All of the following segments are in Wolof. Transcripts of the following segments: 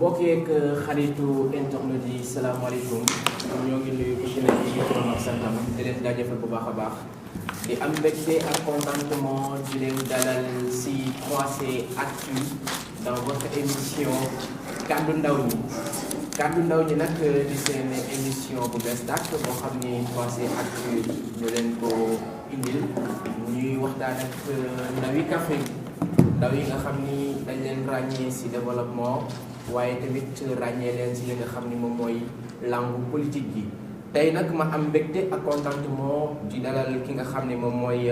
mbokk yeeg xaritu internet yi salaamaaleykum ñoo ngi nuyu ku ci nekk ci turam ak santam di leen jaajëfal bu baax a baax di am mbégte ak contentement di leen dalal si 3C Actu dans votre émission kaddu ndaw ñi kaddu ndaw ñi nag di seen émission bu bees tàkk boo xam ni 3C Actu ñu leen ko indil ñuy waxtaan ak ndawi Kaffrine ndaw yi nga xam ni dañ leen ràññee si développement waaye tamit ràññee leen si li nga xam ni moom mooy langue politique bi tey nag ma am mbégte ak contentement di dalal ki nga xam ni moom mooy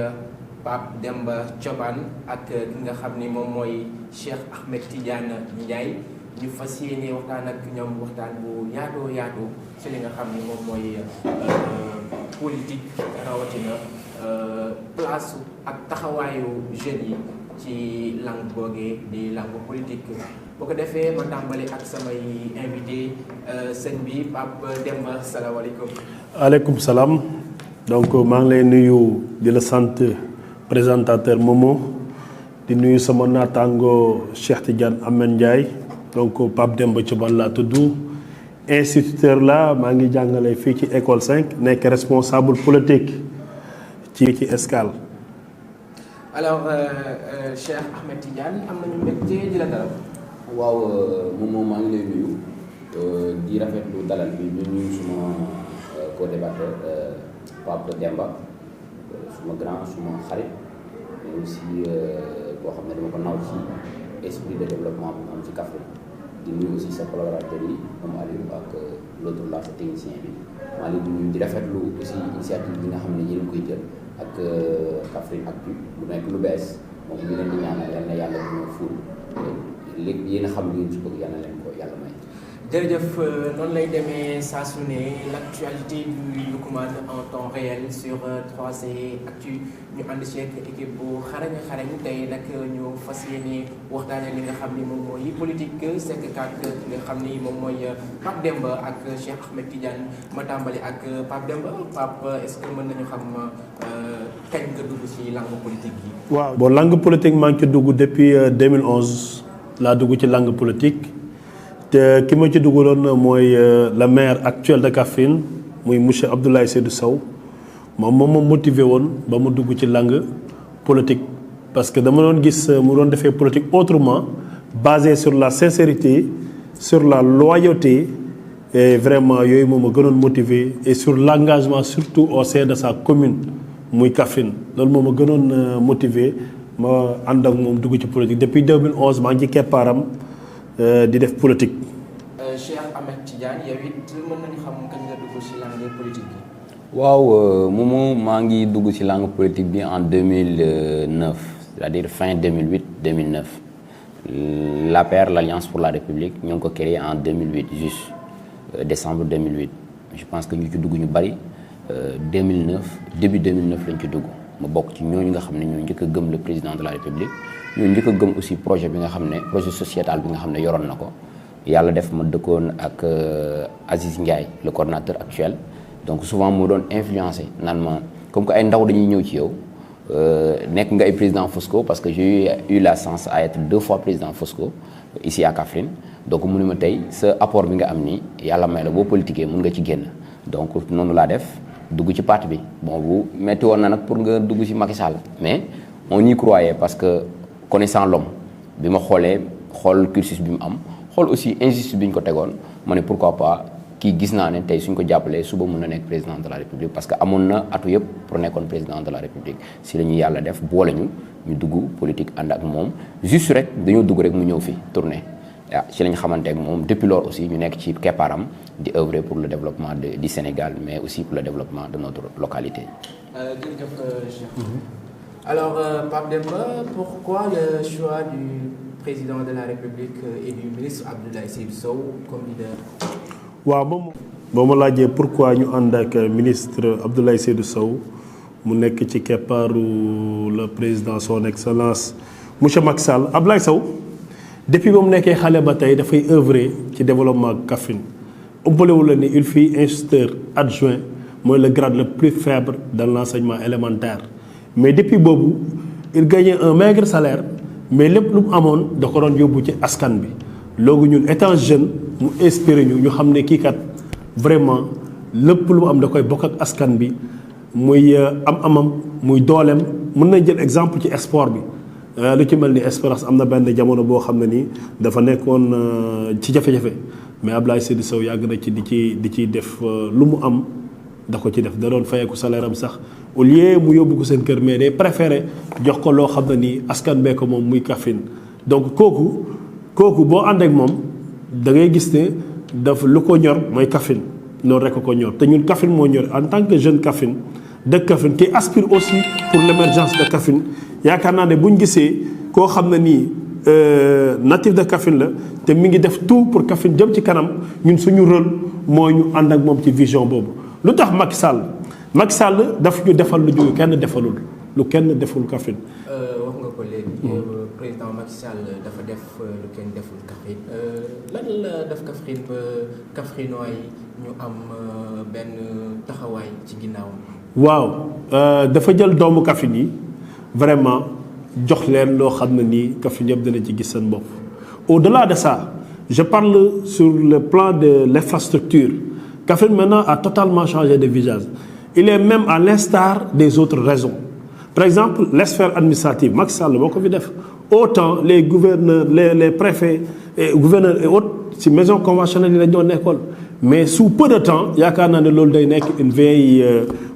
Pape Demba Thioban ak ki nga xam ni moom mooy Cheikh Ahmed Tidiane Ndiaye ñu fas yéene waxtaan ak ñoom waxtaan bu yaatoo yaatu si li nga xam ni moom mooy politique rawatina place ak taxawaayu jeunes yi ci langue boogee di langue politique. boo ko defee ma tàmbali ak samay invité sëñ bi Pape Demba salaamaaleykum. aleykum salaam donc maa ngi lay nuyu di la sant présentateur Momo di nuyu sama naataango Cheikh Tidiane Ahmed Ndiaye donc Pape Demba Thioban laa tudd instituteur la maa ngi jàngale fii ci école 5 nekk responsable politique ci Escale. alors Cheikh Ahmed Tidiane am nañu mbégte di la dalal. waaw moom maa ngi lay nuyu di rafetlu dalal bi ñu nuyu suma co-débatteur Pape Demba suma grand suma xarit mais aussi boo xam ne dama ko naw ci esprit de développement bu am ci Kaffrine di nuyu aussi sa collaborateur yi comme Aliou ak l'autre là sa technicien bi maa ngi nuyu di rafetlu aussi initiative bi nga xam ne yéen koy jël ak Kaffrine Actu lu nekk lu bees moom ñu leen di ñaanal yal na yàlla dina ful léegi yéen a xam li ngeen ci bëgg yàlla leen ko yàlla may. jërëjëf noonu lay demee saa su ne l'actualité du Yukuman en temps réel sur 3C Actu ñu ànd ci ak équipe bu xarañ tey nag ñu fas yéene waxtaanee li nga xam ni moom mooy politique sekk kat ki nga xam ni moom mooy Pape Demba ak Cheikh Ahmed Tidiane ma tàmbali ak Pape Demba Pape est-ce que mën nañu xam kañ nga dugg ci langue politique yi. waaw bon langue politique maa ngi ci dugg depuis 2011. laa dugg ci langue politique te ki ma ci duggaloon mooy le maire actuel de Kaffrine muy monsieur Abdoulaye Seydou Sow moom ma motivé woon ba mu dugg ci langue politique parce que dama doon gis mu doon defee politique autrement basé sur la sincérité sur la loyauté et vraiment yooyu moom ma gënoon motivé et sur l'engagement surtout au sein de sa commune muy Kaffrine loolu moom ma gënoon motivé ma ànd ak moom dugg ci politique depuis 2011 maa ngi ci keppaaram di def politique. Cheikh Ahmed Tidiane yow it mën nañu xam kañ nga dugg ci langue politique bi. waaw Momo maa ngi dugg ci langue politique bi en 2009 c'est-à-dire fin 2008-2009 l'APR l'Alliance pour la République ñu ngi ko créé en 2008 juste décembre 2008 je pense que ñu ci dugg ñu bari 2009 début 2009 lañ ci dugg. ma bokk ci ñooñu nga xam ne ñoo njëkk a gëm le président de la république ñoo njëkk a gëm aussi projet bi nga xam ne projet sociétal bi nga xam ne yoroon na ko yàlla def ma dëkkoon ak Aziz Ndiaye le coordonnateur actuel donc souvent moo doon influencé naan ma comme que ay ndaw dañuy ñëw ci yow nekk nga ay président Fosco parce que j'ai eu la chance à être 2 fois président Fosco ici à Kaffrine donc mu ne ma tey sa apport bi nga am nii yàlla may la boo politiquee mun nga ci génn donc noonu laa def dugg ci parti bi bon bu metti woon na nag pour nga dugg ci Macky Sall mais on y croyait parce que connaissant l'homme bi ma xoolee xool cursus bi mu am xool aussi injustice bi ñu ko tegoon ma ne pourquoi pas kii gis naa ne tey suñ ko jàppalee suba mun na nekk président de la république parce que amoon na atu yëpp pour nekkoon président de la république si la ñu yàlla def boole ñu dugg politique ànd ak moom juste rek dañoo dugg rek mu ñëw fi tourner waaw ci lañ xamante ak moom depuis lors aussi ñu nekk ci keppaaram di œuvrer pour le développement du Sénégal mais aussi pour le développement de notre localité. jërëjëf Cheikh. alors Pape Demba pourquoi le choix du président de la République et du ministre Abdoulaye Seydou Sow comme leader. waaw moom boo ma laajee pourquoi ñu ànd ak ministre Abdoulaye Seydou Sow mu nekk ci keppaaru le président son excellence monsieur Macky Sall Abdoulaye Sow. depuis ba mu nekkee xale ba tey dafay œuvrer ci développement Kaffrine ëppalewul la ni il fut instituteur adjoint mooy le grade le plus faible dans l'enseignement élémentaire mais depuis boobu il gagnait un maigre salaire mais lépp lu mu amoon da ko doon yóbbu ci askan bi loolu ñun étant jeune mu inspiré ñu xam ne kii kat vraiment lépp lu mu am da koy bokk ak askan bi muy am-amam muy dooleem. mën nañ jël exemple ci sport bi lu ci mel ni Espérance am na benn jamono boo xam ne nii dafa nekkoon ci jafe-jafe mais Abdoulaye Seydou Sow yàgg na ci di ciy def lu mu am da ko ci def da doon fayeeku salaire am sax au lieu mu yóbbu ko seen kër mais day préféré jox ko loo xam ne nii askan bee ko moom muy Kaffrine donc kooku boo ànd ak moom da ngay gis ne daf lu ko ñor mooy Kaffrine loolu rek ko ñor te ñun Kaffrine moo ñor en tant que jeune Kaffrine de Kaffrine qui aspire aussi pour l'émergence de Kaffrine yaakaar naa ne bu ñu gisee koo xam ne nii natif de Kaffrine la te mi ngi def tout pour Kaffrine jëm ci kanam ñun suñu rôle moo ñu ànd ak moom ci vision boobu. lu tax Macky Sall daf ñu defal lu ñu kenn defalul lu kenn deful Kaffrine. wax nga ko léegi président Macky Sall dafa def lu kenn deful Kaffrine lan la def Kaffrine ba Kaffrinois yi ñu am benn taxawaay ci ginnaaw. waaw dafa jël doomu Kaffrine yi vraiment jox leen loo xam ne nii Kaffrine yëpp dana ci gis seen bopp. Au-delà de ça je parle sur le plan de l'infrastructure Kaffrine maintenant a totalement changé de visage. Il est même à l'instar des autres régions. Par exemple les sphères administratives Macky Sall moo ko fi def autant les gouverneurs les préfets et gouverneurs et autres ci maison conventionnelle yi la ñoo nekkoon mais sous peu de temps yaakaar naa ne loolu day nekk une vieille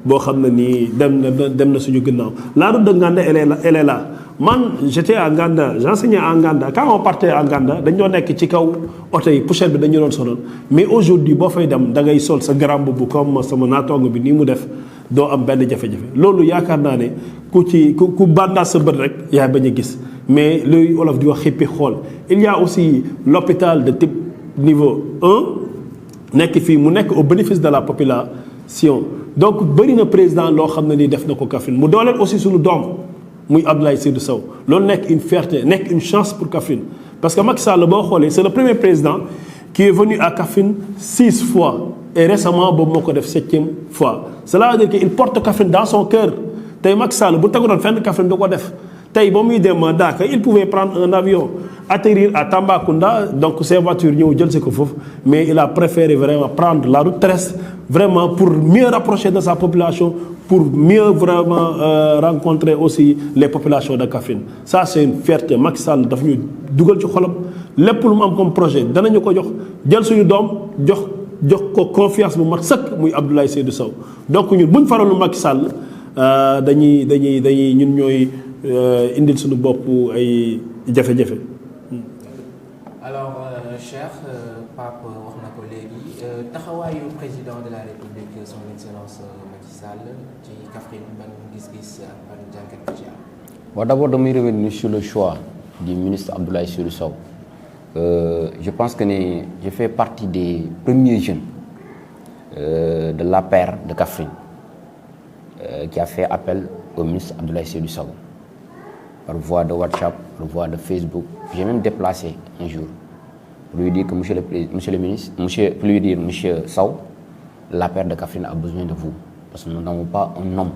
boo xam ne nii dem na suñu ginnaaw. La route de Nganda elle est là man j'étais à Nganda j'enseignais à Nganda quand on partait à Nganda dañoo nekk ci kaw oto yi poussière bi dañu doon sonal mais aujourd'hui boo fay dem da ngay sol sa grand boubou comme sama naataango bi nii mu def doo am benn jafe-jafe loolu yaakaar naa ne ku bandaa sa bët rek yaay bañ a gis mais luy olof di wax xippi xool. Il y a aussi l'hôpital de type niveau 1 nekk fii mu nekk au bénéfice de la population donc bëri na président loo xam ne nii def na ko Kaffrine mu dooleel aussi suñu doom muy Abdoulaye Seydou Sow loolu nekk une fierté nekk une chance pour Kaffrine parce que Macky Sall boo xoolee c'est le premier président qui est venu à Kaffrine 6 fois et récemment boobu moo ko def 7e fois cela veut dire qu'il porte Kaffrine dans son cœur tey Macky Sall bu teguloon fenn Kaffrine du ko def tey ba muy dem Dakar il pouvait prendre un avion atterrir à Tambacounda donc ses voitures ñëw jël si ko foofu mais il a préféré vraiment prendre la route terrestre vraiment pour mieux rapprocher de sa population pour mieux vraiment rencontrer aussi les populations de Kaffrine ça c'est une fierté Macky Sall daf ñu dugal ci xolam lépp lu mu am comme projet danañu ko jox jël suñu doom jox ko confiance bu mat sëkk muy Abdoulaye Seydou Sow donc ñun buñ faralu Macky Sall dañuy ñun ñooy indil suñu bopp ay jafe-jafe. alors Cheikh Pape wax na ko léegi taxawaayu président de la République son excellence Macky Sall ci Kaffrine ban gis-gis ak ban jàngat bu ci am. Bon, d'abord damay revenir sur le choix du ministre Abdoulaye Seydou Sow. Je pense que je fais partie des premiers jeunes de l'APR de Kaffrine qui a fait appel au ministre Abdoulaye Seydou Sow par voie de WhatsApp, par voie de Facebook. J'ai même déplacé un jour pour lui dire que monsieur le ministre, monsieur Sow, l'APR de Kaffrine a besoin de vous parce que nous n'avons pas un homme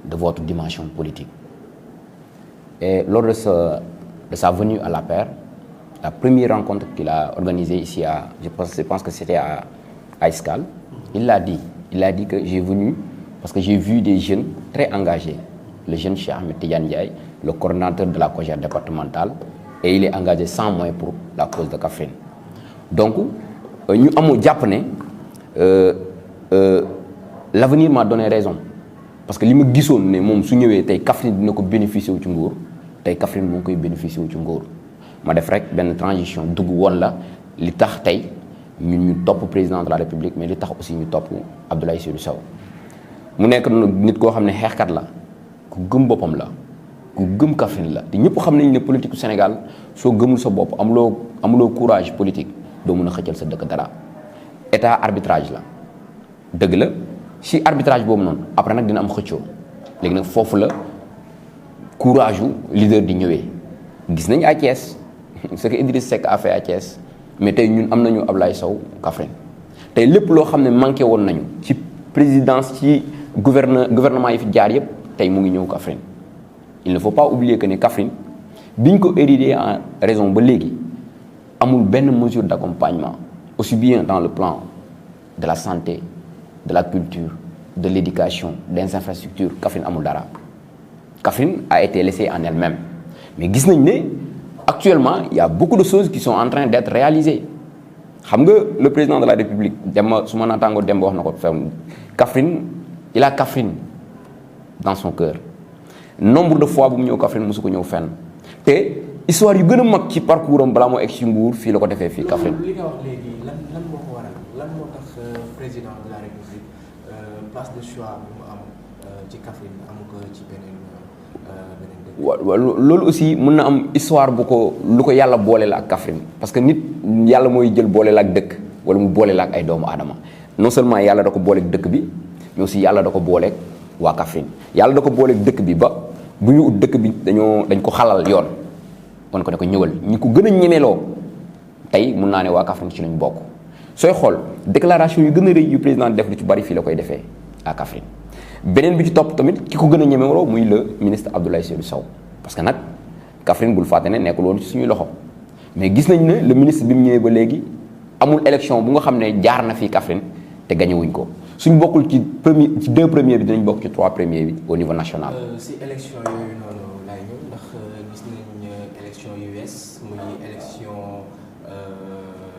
de votre dimension politique. Et lors de sa venue à l'APR, la première rencontre qu'il a organisée ici je pense que c'était à Escale, il a dit que j'ai venu parce que j'ai vu des jeunes très engagés. Le jeune Cheikh Ahmed Tidiane Ndiaye, le coordinateur de la COJER départementale, et il est engagé sans moyens pour la cause de Kaffrine. Donc, nous avons japonais, l'avenir m'a donné raison. Parce que ce que je me suis dit, c'est que Kaffrine ne bénéficie de Tchungour, c'est que Kaffrine ne bénéficie de Tchungour. Je vais faire une transition. Li tax tay ñu top président de la République mais li tax aussi ñu top Abdoulaye Seydou Sow mu nekk nit koo xam ne xeexkat la ku gëm boppam la ku gëm Kaffrine la te ñëpp xam nañ ne politique du Sénégal soo gëmul sa bopp amuloo courage politique doo mën a xëccal sa dëkk dara état arbitrage la dëgg la si arbitrage boobu noonu après nag dina am xëccoo léegi nag foofu la courage u leader di ñëwee gis nañ à Thiès ce que Idriss Seck a fait à Thiès mais tey ñun am nañu Abdoulaye Sow Kaffrine tey lépp loo xam ne manqué woon nañu ci présidence ci gouvernement yi fi jaar yëpp tey mu ngi ñëw Kaffrine il ne faut pas oublier que ne Kaffrine biñ ko érigé en raison ba léegi amul benn mesure d'accompagnement aussi bien dans le plan de la santé, de la culture, de l'éducation, des infrastructures. Kaffrine amul dara. Kaffrine a été laissée en elle-même. Mais gis nañ ne actuellement il y a beaucoup de choses qui sont en train d'être réalisées. Xam nga le président de la République Demba su ma naataangoo Demba wax na ko fem Kaffrine il a Kaffrine dans son cœur. Nombre de fois bu mu ñëw Kaffrine mosu ko ñëw fenn te histoire yu gën a mag ci parcours am balaa moo egg ci Mbour fii la ko defee fii Kaffrine. li nga wax léegi lan moo ko waral lan moo tax président de la République place de choix bu mu am ci Kaffrine amu ko ci beneen dëkk. waaw loolu aussi mën na am histoire bu ko lu ko yàlla boole la ak Kaffrine parce que nit yàlla mooy jël boole la ak dëkk wala mu boole la ak ay doomu aadama non seulement yàlla da ko booleeg dëkk bi mais aussi yàlla da ko booleeg waa Kaffrine yàlla da ko booleeg dëkk bi ba bu ñu ut dëkk bi dañ ko xalal yoon kon ko ne ko ñëwal ñi ko gën a ñemeloo tey mun naa ne waa Kaffrine ci lañ bokk sooy xool déclaration yu gën a rëy yu président def lu ci bari fii la koy defee à Kaffrine beneen bi ci topp tamit ki ko gën a ñemeloo muy le ministre Abdoulaye Seydou Sow parce que nag Kaffrine bul fàtte ne nekkul woon ci suñuy loxo mais gis nañ ne le ministre bi mu ñëwee ba léegi amul élection bu nga xam ne jaar na fii Kaffrine te gañewuñ ko suñ bokkul ci ci 2 premiers bi dinañ bokk ci 3 premiers bi au niveau national. si élection yooyu noonu laay ñëw ndax gis nañ élection yu wees muy élection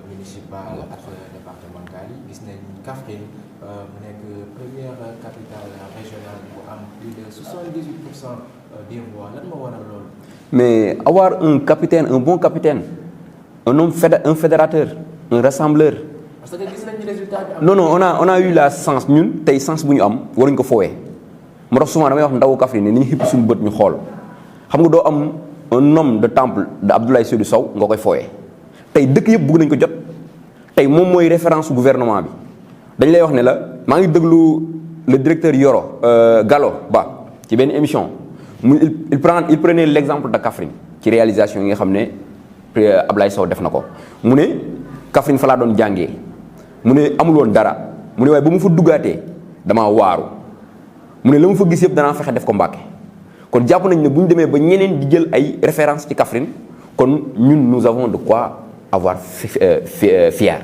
municipale ak départementale yi gis nañ Kaffrine mu nekk première capitale régionale bu am plus de 78% des voix lan moo waral loolu. mais avoir un capitaine un bon capitaine un homme un fédérateur un rassembleur. parce que gis nañ résultat bi am. non on a eu la chance ñun tey chance bu ñu am waruñ ko foowee moo tax souvent damay wax ndawu Kaffrine ne ni ñu xippi suñu bët ñu xool xam nga doo am un homme de temple de Abdoulaye Seydou Sow nga koy foowee tey dëkk yëpp bëgg nañ ko jot tey moom mooy référence gouvernement bi dañ lay wax ne la maa ngi déglu le directeur Yoro Gallo Ba ci benn émission il prenait l'exemple de Kaffrine ci réalisation yi nga xam ne Abdoulaye Sow def na ko mu ne Kaffrine fa laa doon jàngee mu ne amul woon dara mu ne waaye ba mu fa duggaatee damaa waaru mu ne la mu fa gis yëpp danaa fexe def ko Mbàkke kon jàpp nañ ne bu ñu demee ba ñeneen di jël ay référence ci Kaffrine kon ñun nous avons de quoi avoir fier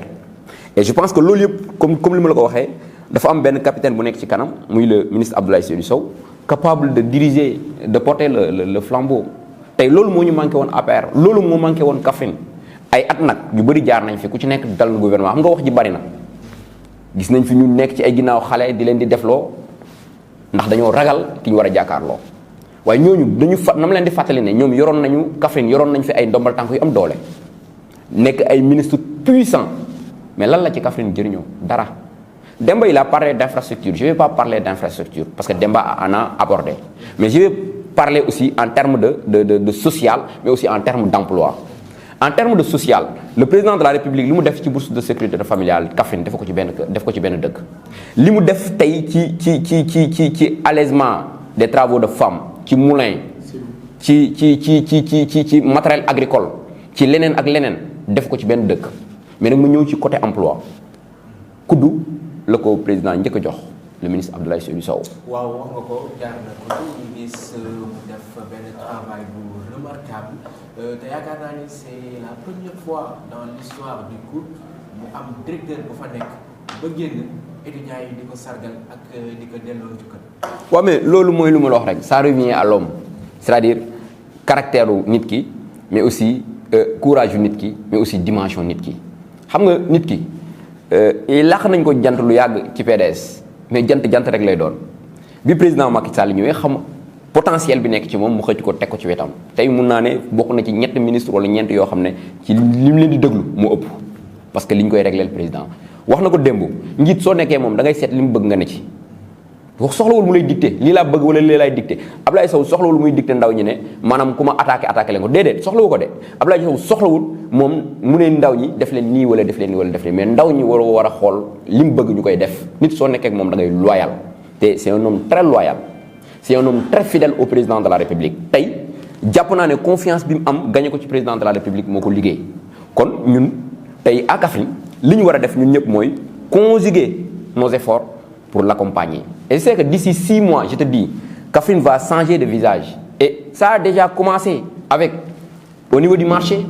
et je pense que loolu yëpp comme li ma la ko waxee dafa am benn capitaine bu nekk ci kanam muy le ministre Abdoulaye Seydou Sow capable de diriger de porter le flambeau tey loolu moo ñu manqué woon APR loolu moo manqué woon Kaffrine ay at nag yu bëri jaar nañ fi ku ci nekk dal na gouvernement xam nga wax ji bari na gis nañ fi ñu nekk ci ay ginnaaw xale di leen di defloo ndax dañoo ragal ki ñu war a jàkkaarloo waaye ñooñu dañu na ma leen di fàttali ne ñoom yoroon nañu Kaffrine yoroon nañ fi ay ndombal tànk yu am doole nekk ay ministres puissants mais lan la ci Kaffrine jëriñoo dara. Demba il a parlé d'infrastructure je vais pas parler d'infrastructure parce que Demba en a abordé mais je vais parler aussi en termes de social mais aussi en termes d'emploi. En termes de social le président de la République li mu def ci bourse de sécurité familiale Kaffrine def ko ci benn dëkk li mu def tey ci allègement des travaux de femmes ci moulin ci matériel agricole ci leneen ak leneen def ko ci benn dëkk mais nag mu ñëw ci côté emploi kuddu la ko président njëkk a jox le ministre Abdoulaye Seydou Sow. waaw wax nga ko jaar na ko ñu gis mu def benn travail bu remarquable te yaakaar naa ni c'est la première fois dans l'histoire du COUD mu am directeur bu fa nekk ba génn étudiants yi di ko sargal ak di ko delloo njukkal. waaw mais loolu mooy lu ma la wax rek ça revient à l'homme c'est-à-dire caractère nit ki mais aussi courage yu nit ki mais aussi dimension nit ki xam nga nit ki làq nañ ko jant lu yàgg ci PDS mais jant rek lay doon bi président Macky Sall ñëwee xam potentiel bi nekk ci moom mu xëcc ko teg ko ci wetam tey mun naa ne bokk na ci ñett ministre wala ñeent yoo xam ne ci li mu leen di déglu moo ëpp parce que li ñu koy régleel président wax na ko démb njiit soo nekkee moom da ngay seet li mu bëgg nga ne ci wax soxlawul mu lay dicté lii laa bëgg wala lii laay dicté Abdoulaye Sow soxlawul muy dicté ndaw ñi ne maanaam ku ma attaqué leen ko déedéet soxlawu ko de Abdoulaye Sow soxlawul moom mu ne ndaw ñi def leen nii wala def leen nii wala def leen mais ndaw ñi war a xool li mu bëgg ñu koy def nit soo nekkee ak moom da ngay loyal te c'est un homme très loyal c'est un homme très fidèle au président de la République tey jàpp naa ne confiance bi mu am gagné ko ci président de la République moo ko liggéey kon ñun tey à Kaffrine li ñu war a def ñun ñëpp mooy conjuguer nos efforts pour l'accompagner. Et c'est que d'ici 6 mois, je te dis, Kaffrine va changer de visage. Et ça a déjà commencé avec, au niveau du marché,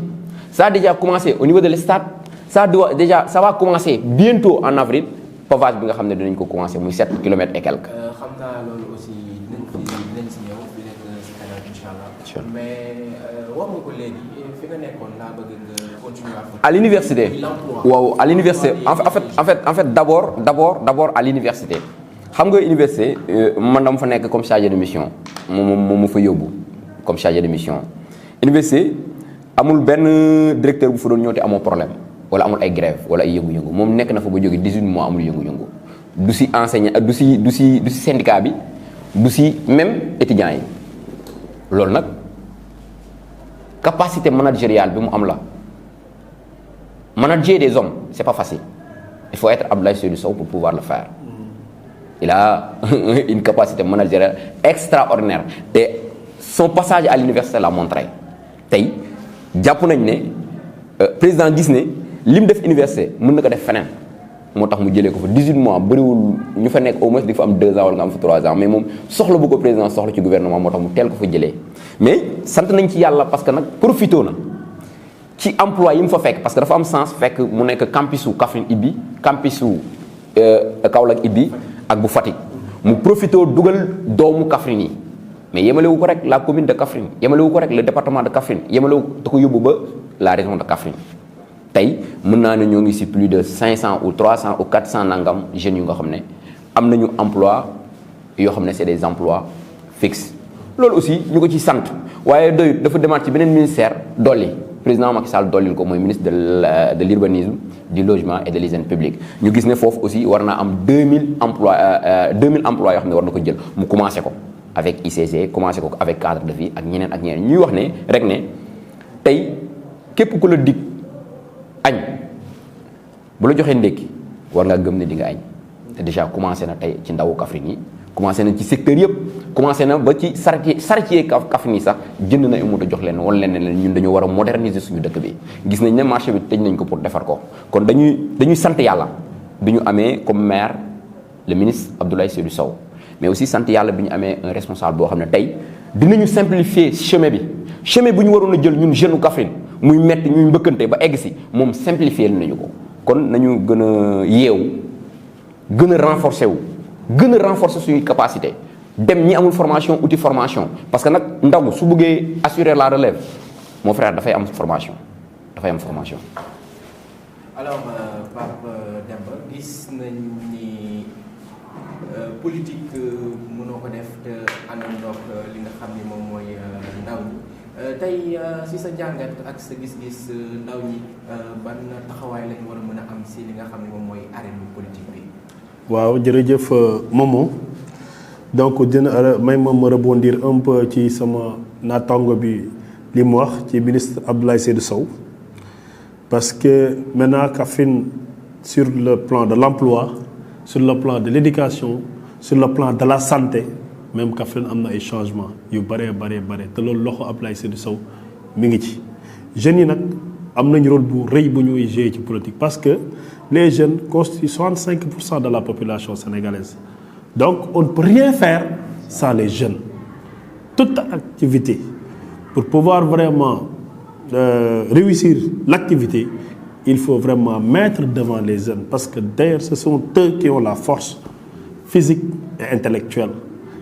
ça a déjà commencé au niveau de l'estade, ça va commencer bientôt en avril pavage bi nga xam ne dinañ ko commencer muy 7 kilomètres et quelques. xam naa loolu aussi dinañ si ñëw bi nekk si kanam incha allah. mais wax nga ko léegi fi nga nekkoon laa bëgg nga continuer à l'université waaw à l'université en fait d'abord à l'université xam nga université man dama fa nekk comme chargé de mission moom ma fa yóbbu comme chargé de mission. université amul benn directeur bu fa doon ñëw te amoo problème wala amul ay grève wala ay yëngu-yëngu moom nekk na fa ba jóge 18 mois amul yëngu-yëngu du si enseignant du si syndicat bi du si même étudiants yi loolu nag capacité managériale bi mu am la manager des hommes c'est pas facile il faut être Abdoulaye Seydou Sow pour pouvoir le faire il a une capacité managériale extraordinaire te son passage à l'université l'a montré tey jàpp nañ ne président gis ne li mu def université mën na ko def feneen moo tax mu jëlee ko fa 18 mois bëriwul ñu fa nekk au moins di fa am 2 ans wala nga am fa 3 ans mais moom soxla bu ko président soxla ci gouvernement moo tax mu teel ko fa jëlee mais sant nañ ci yàlla parce que nag profité na ci emploi yi mu fa fekk parce que dafa am sens fekk mu nekk campusu Kaffrine Ibbi campusu Kaolack Ibbi ak bu Fatick mu profité dugal doomu Kaffrine yi mais yemalewu ko rek la commune de Kaffrine yemalewu ko rek le département de Kaffrine yemalewu da ko yóbbu ba la région de Kaffrine tey mën naa ne ñoo ngi ci plus de 500 ou 300 ou 400 nangam jeunes yu nga xam ne am nañu emploi yoo xam ne c'est des emplois fixes loolu aussi ñu ko ci sant waaye doyut dafa demaat ci beneen ministère dolli président Macky Sall dollil ko mooy ministre de l'urbanisme du logement et de l'hygiène publique ñu gis ne foofu aussi war naa am 2000 emplois yoo xam ne war na ko jël mu commencé ko avec ICC commencé ko avec cadre de vie ak ñeneen ñuy wax ne rek ne tey képp ku la dig añ bu la joxee ndékki war ngaa gëm ne di nga añ te déjà commencé na tey ci ndawu Kaffrine yi commencé na ci secteur yëpp commencé na ba ci charretier Kaffrine yi sax jënd na ay moto jox leen wan leen ne leen ñun dañoo war a moderniser suñu dëkk bi gis nañ ne marché bi tëj nañ ko pour defar ko kon dañuy sant yàlla bi ñu amee comme maire le ministre Abdoulaye Seydou Sow mais aussi sant yàlla bi ñu amee un responsable boo xam ne tey dinañu simplifier chemin bu ñu waroon a jël ñun jeune Kaffrine muy metti ñuy mbëkkante ba egg si moom simplifier nañu ko kon nañu gën a yeewu gën a renforcer suñuy capacité dem ñi amul formation outil formation parce que nag ndaw su bëggee assurer la relève mon frère dafay am formation. alors Pape Demba gis nañ ni politique mënoo ko def te àndandoog li nga xam ni moom mooy ndaw ñi tey si sa jàngat ak sa gis-gis ndaw ñi ban taxawaay lañ war a mën a am si li nga xam ne moom mooy arène politique bi. waaw jërëjëf Momo donc dina may ma rebondir un peu ci sama naataango bi li mu wax ci ministre Abdoulaye Seydou Sow parce que maintenant Kaffrine sur le plan de l'emploi sur le plan de l'éducation sur le plan de la santé même Kaffrine am na ay changements yu bare te loolu loxo Abdoulaye Seydou Sow mi ngi ci jeunes yi nag am nañu rôle bu rëy bu ñuy jouer ci politique parce que les jeunes constituent 65% de la population sénégalaise donc on ne peut rien faire sans les jeunes toute activité pour pouvoir vraiment réussir l'activité il faut vraiment mettre devant les jeunes parce que d'ailleurs ce sont eux qui ont la force physique et intellectuelle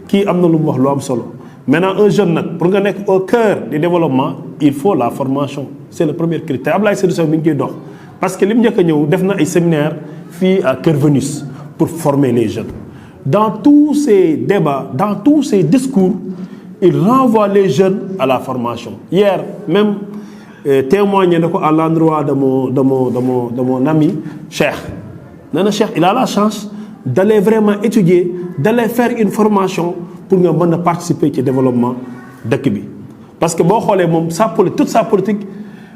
kii am na lu mu wax lu am solo maintenant un jeune nag pour nga nekk au cœur du développement il faut la formation c'est le premier critère Abdoulaye Seydou Sow mi ngi koy dox parce que li mu njëkk a ñëw def na ay séminaires fii à Kër Venus pour former les jeunes dans tous ces débats dans tous ces discours il renvoie les jeunes à la formation hier même témoigné na ko à l'endroit de mon ami Cheikh nee na Cheikh il a la chance d'aller vraiment étudier d'aller faire une formation pour nga mën a participer ci développement dëkk bi parce que boo xoolee moom toute sa politique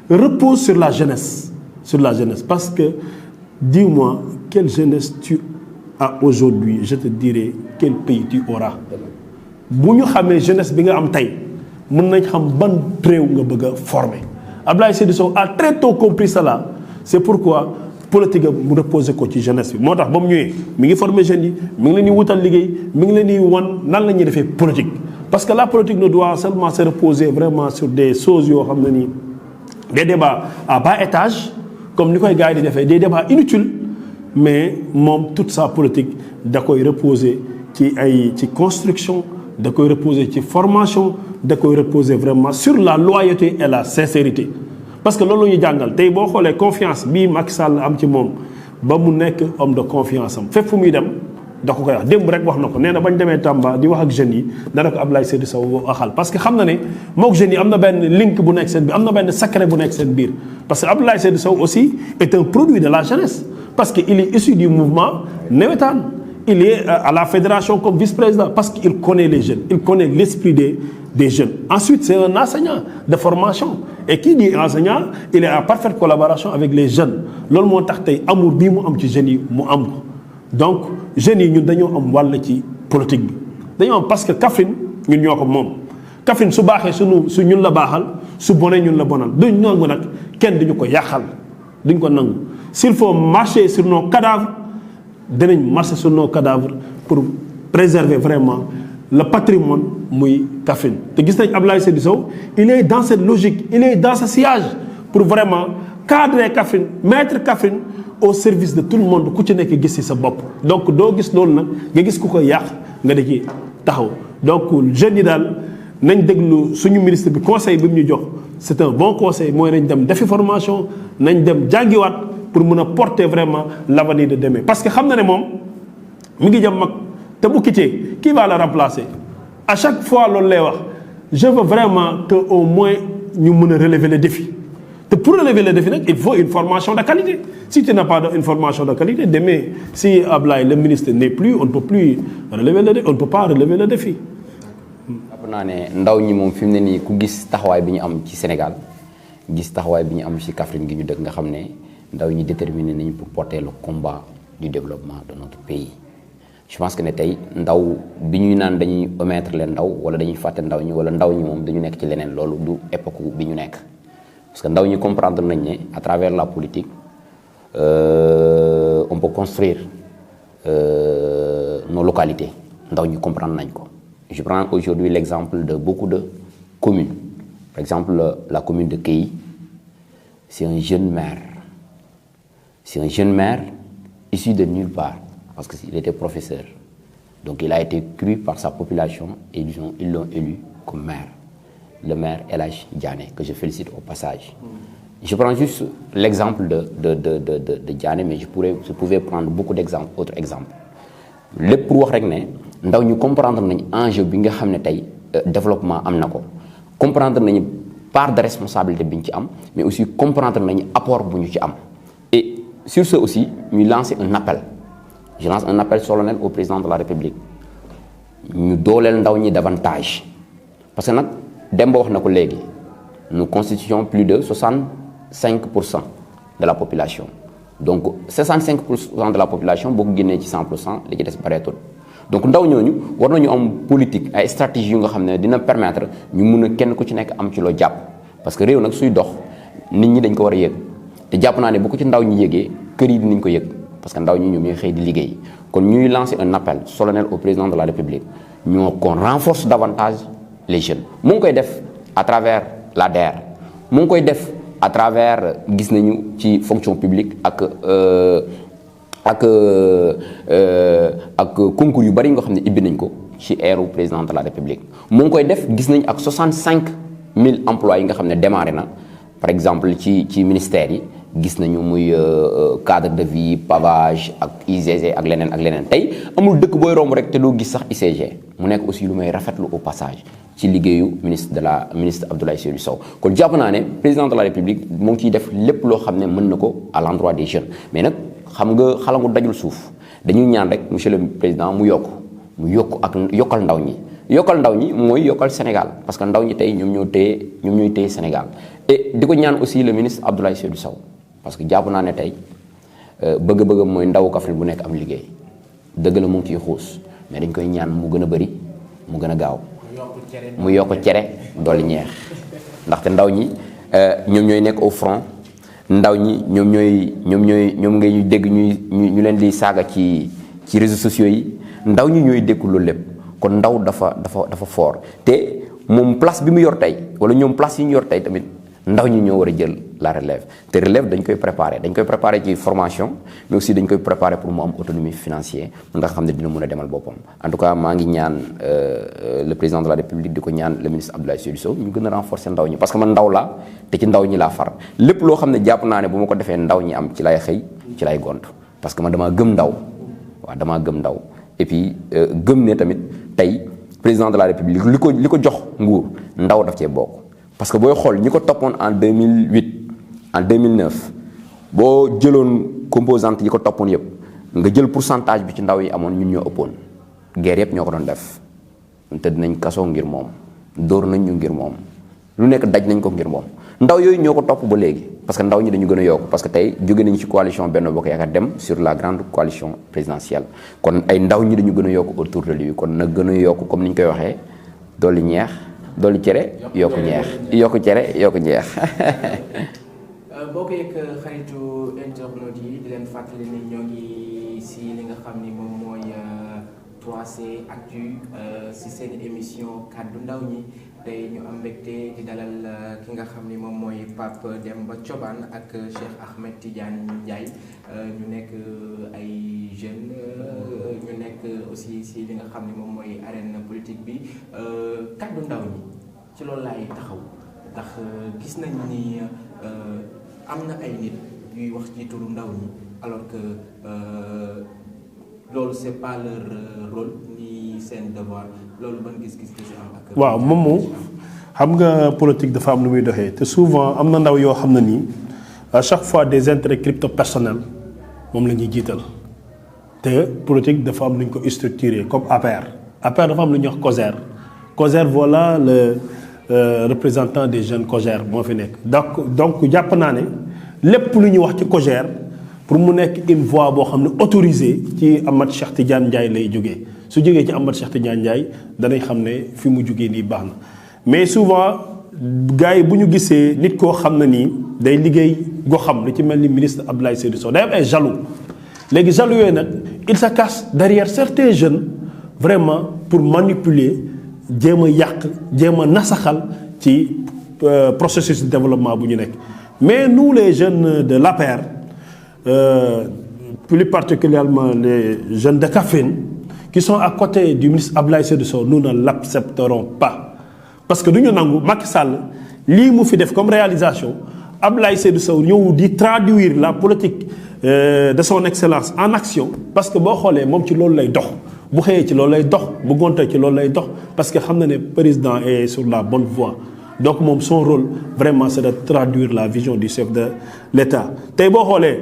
repose sur la jeunesse parce que dis-moi quelle jeunesse tu as aujourd'hui je te dirai quel pays tu auras bu ñu xamee jeunesse bi nga am tey mën nañ xam ban réew nga bëgg a former Abdoulaye Seydou Sow a très tôt compris cela c'est pourquoi politique mu reposer ko ci jeunesse bi moo tax ba mu ñëwee mi ngi former jeunes yi mi ngi leen di wutal liggéey mi ngi leen di wan nan la ñuy defee politique parce que la politique ne doit seulement se reposer vraiment sur des choses yoo xam ne nii des débats à bas étage comme ni koy gars yi di defee des débats inutiles mais moom toute sa politique da koy reposer ci construction da koy reposer ci formation da koy reposer vraiment sur la loyauté et la sincérité parce que loolu la ñu jàngal tey boo xoolee confiance bii Macky Sall am ci moom ba mu nekk homme de confiance am fépp fu muy dem da ko koy wax démb rek wax na ko nee na bañ demee Tamba di wax ak jeunes yi dana ko Abdoulaye Seydou Sow waxal parce que xam na ne mook jeunes yi am na benn link bu nekk seen biir am na benn secret bu nekk seen biir parce que Abdoulaye Seydou Sow aussi est un produit de la jeunesse parce que il est issu du mouvement nawetaan il est à la fédération comme vice-président parce qu'il connaît les jeunes il connaît l'esprit des jeunes ensuite c'est un enseignant de formation et qui dit enseignant il est en parfaite collaboration avec les jeunes loolu moo tax tey amour bii mu am ci jeunes yi mu am ko donc jeunes yi ñun dañoo am wàll ci politique bi dañoo am parce que Kaffrine ñun ñoo ko moom Kaffrine su baaxee su ñun la baaxal su bonee ñun la bonal duñ nangu nag kenn duñu ko yàqal duñ ko nangu s'il faut marcher sur nos cadavres dinañ marcher sur nos cadavres pour préserver vraiment le patrimoine muy Kaffrine te gis nañ Abdoulaye Seydou Sow il est dans cette logique il est dans ce sillage pour vraiment cadrer Kaffrine mettre Kaffrine au service de tout le monde ku ci nekk gis ci sa bopp donc doo gis loolu nag nga gis ku ko yàq nga da ci taxaw donc jeunes yi daal nañ déglu suñu ministre bi conseil bi mu ñu jox c'est un bon conseil mooy nañ dem defi formation nañ dem jàngiwaat pour mën a porter vraiment l'avenir de demain parce que xam na ne moom mi ngi jëm mag te bu quitté qui va la remplacer à chaque fois loolu lay wax je veux vraiment que au moins ñu mën a relever le défi te pour relever le défi nag il faut une formation de qualité si tu n'as pas une formation de qualité demain si Ablaye le ministre n'est plus on ne peut plus relever on ne peut pas relever le défi. jàpp naa ne ndaw ñi moom fi mu ne nii ku gis taxawaay bi ñu am ci Sénégal gis taxawaay bi ñu am ci Kaffrine gi ñu dëkk nga xam ne ndaw ñi déterminé nañu pour porter le combat du développement de notre pays. je pense que ne tey ndaw bi ñuy naan dañuy omettre leen ndaw wala dañuy fàtte ndaw ñi wala ndaw ñi moom dañu nekk ci leneen loolu du époque bi ñu nekk parce que ndaw ñi comprendre nañ ne à travers la politique on peut construire nos localités ndaw ñi comprendre nañ ko. Je prends aujourd'hui l'exemple de beaucoup de communes. Par exemple, la commune de Key, c'est un jeune maire. C'est un jeune maire issu de nulle part, parce qu'il était professeur. Donc il a été cru par sa population et ils l'ont élu comme maire. Le maire El Hadj Diané, que je félicite au passage. Je prends juste l'exemple de Diané, mais je pouvais prendre beaucoup d'exemples, autres exemples. lépp pour wax rek ne ndaw ñu comprendre nañ enjeu bi nga xam ne tey développement am na ko comprendre nañu part de responsabilité bi ñu ci am mais aussi comprendre nañu apport bu ñu ci am et sur ce aussi ñu lancer un appel je lance un appel solennel au président de la République ñu dooleel ndaw ñi davantage parce que nag Demba wax na ko léegi nous constituons plus de 65% de la population. Donc 65% de la population boo ko génnee ci 100% li ci des bareetul donc ndaw ñooñu war nañu am politique ay stratégie yu nga xam ne dina permettre ñu mun a kenn ku ci nekk am ci loo jàpp parce que réew nag suy dox nit ñi dañ ko war a yëg te jàpp naa ne bu ko ci ndaw ñi yëgee kër yi dinañ ko yëg parce que ndaw ñi ñoom ñooy xëy di liggéey kon ñuy lancer un appel solennel au président de la République qu'on renforce davantage les jeunes mu ngi koy def à travers la DER mu ngi koy def à travers gis nañu ci fonction publique ak concours yu bari nga xam ne ibbi nañ ko ci eeru président de la République mu ngi koy def gis nañ ak 65 000 emplois yi nga xam ne démarré na par exemple ci ministères yi gis nañu muy cadre de vie pavage ak ICG ak leneen tey amul dëkk booy romb rek te doo gis sax ICG mu nekk aussi lu may rafetlu au passage ci liggéeyu ministre Abdoulaye Seydou Sow kon jàpp naa ne président de la République mu ngi ciy def lépp loo xam ne mën na ko à l'endroit des jeunes mais nag xam nga xalangu dajul suuf dañuy ñaan rek monsieur le président mu yokk ak yokkal ndaw ñi mooy yokkal Sénégal parce que ndaw ñi tey ñoom ñooy téye Sénégal et di ko ñaan aussi le ministre Abdoulaye Seydou Sow parce que jàpp naa ne tey bëgg-bëgg mooy ndawu Kaffrine bu nekk am liggéey dëgg la mu ngi ciy xuus mais dañ koy ñaan mu gën a bëri mu gën a gaaw mu yokk cere dolli ñeex ndaxte ndaw ñi ñoom ñooy nekk au front ndaw ñi ñoom ngay dégg ñu leen di saaga ci réseaux sociaux yi ndaw ñi ñooy dékku loolu lépp kon ndaw dafa fort te moom place bi mu yor tey wala ñoom place yi ñu yor tey tamit ndaw ñi ñoo war a jël la relève te relève dañ koy préparer ci formation mais aussi dañ koy préparer pour mu am autonomie financière nga xam ne dina mën a demal boppam. En tout cas maa ngi ñaan le président de la République di ko ñaan le ministre Abdoulaye Seydou Sow ñu gën a renforcer ndaw ñi parce que man ndaw laa te ci ndaw ñi laa far lépp loo xam ne jàpp naa ne bu ma ko defee ndaw ñi am ci lay xëy ci lay gont parce que man damaa gëm ndaw et puis gëm ne tamit tey président de la République li ko jox nguur ndaw daf cee bokk. parce que booy xool ñi ko toppoon en 2008 en 2009 boo jëloon composante yi ko toppoon yëpp nga jël pourcentage bi ci ndaw yi amoon ñun ñoo ëppoon guerre yëpp ñoo ko doon def te dinañ kasoo ngir moom dóor nañ ñu ngir moom lu nekk daj nañ ko ngir moom ndaw yooyu ñoo ko topp ba léegi parce que ndaw ñi dañu gën a yokk parce que tey jóge nañu ci coalition Benno Bokk Yaakaar dem sur la grande coalition présidentielle kon ay ndaw ñi dañu gën a yokk autour de lui kon nag gën a yokk comme ni ñu koy waxee dolli ñeex dolli cere yokku ñeex yokku cere yokku ñeex. boo ko yëg xaritu internautes yi di leen fàttali ni ñoo ngi si li nga xam ni moom mooy 3C Actu si seen émission kaddu ndaw ñi tey ñu am mbégte di dalal ki nga xam ni moom mooy Pape Demba Thioban ak Cheikh Ahmed Tidiane Ndiaye ñu nekk ay jeunes ñu nekk aussi si li nga xam ni moom mooy arène politique bi kaddu ndaw ñi ci loolu laay taxaw ndax gis nañ ni am na ay nit yuy wax ci turu ndaw ñi alors que loolu c'est pas leur rôle ni seen devoir loolu ban gis-gis ci am ak. waaw moom xam nga politique dafa am lu muy doxee te souvent am na ndaw yoo xam ne nii à chaque fois des intérêts crypto personnels moom la ñuy jiital te politique dafa am lu ñu ko structuré comme APR dafa am lu ñuy wax COJER voilà le représentant des jeunes COJER moo fi nekk donc jàpp naa ne lépp lu ñuy wax ci COJER pour mu nekk une voix boo xam ne autorisée ci Amath Cheikh Tidiane Ndiaye lay jógee su jógee ci Amath Cheikh Tidiane Ndiaye danañ xam ne fi mu jógee nii baax na mais souvent gars yi bu ñu gisee nit koo xam ne nii day liggéey goxam lu ci mel ni ministre Abdoulaye Seydou Sow day am ay jaloux léegi jaloux yooyu nag il se cache derrière certains jeunes vraiment pour manipuler jéem a yàq jéem a nasaxal ci processus de développement bu ñu nekk mais nous les jeunes de l'APR plus particulièrement les jeunes de Kaffrine qui sont à côté du ministre Abdoulaye Seydou Sow nous ne l'accepterons pas parce que du ñu nangu Macky Sall lii mu fi def comme réalisation Abdoulaye Seydou Sow ñëw di traduire la politique de son excellence en action parce que boo xoolee moom ci loolu lay dox bu xëyee ci loolu lay dox bu gontee ci loolu lay dox parce que xam na ne président est sur la bonne voie donc moom son rôle vraiment c'est de traduire la vision du chef de l'État tey boo xoolee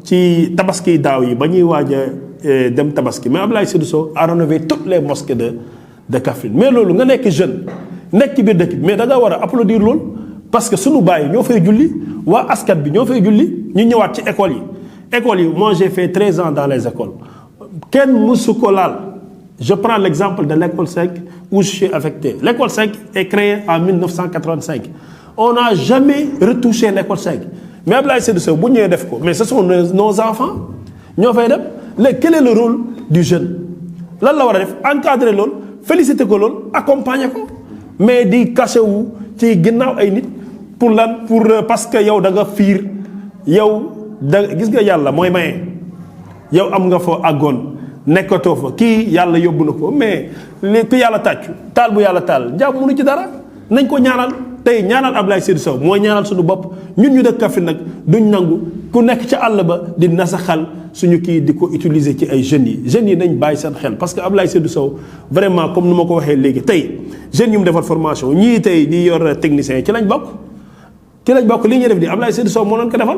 ci tabaski daaw yi ba ñuy waaj a dem tabaski mais Abdoulaye Seydou Sow a rénové toutes les mosquées de Kaffrine mais loolu nga nekk jeune nekk ci biir dëkk bi mais da nga war a applaudir loolu parce que sunu baay ñoo fay julli waa askan bi ñoo fay julli ñu ñëwaat ci école yi moi j'ai fait 13 ans dans les écoles kenn mësu ko laal je prends l'exemple de l'école 5 où je suis affecté l'école 5 est créée en 1985 on n'a jamais retouché l'école 5 mais Abdoulaye Seydou Sow bu ñëwee def ko mais ce sont nos enfants ñoo fay dem léegi quel est le rôle du jeune lan la war a def encadrer loolu féliciter ko loolu accompagner ko mais di caché wu ci ginnaaw ay nit pour lan pour parce que yow da nga fiir yow da gis nga yàlla mooy maye yow am nga foo àggoon nekkatoo fa kii yàlla yóbbu na ko mais ku yàlla tàccu taal bu yàlla taal jàmm mënu ci dara nañ ko ñaanal tey ñaanal Abdoulaye Seydou Sow mooy ñaanal suñu bopp ñun ñu dëkk Kaffrine nag duñ nangu ku nekk ca àll ba di nasaxal suñu kii di ko utiliser ci ay jeunes yi nañ bàyyi seen xel parce que Abdoulaye Seydou Sow vraiment comme ni ma ko waxee léegi tey jeunes yu mu defar formation ñii tey di yor technicien ci lañ bokk li ñuy def di Abdoulaye Seydou Sow moo leen ko defal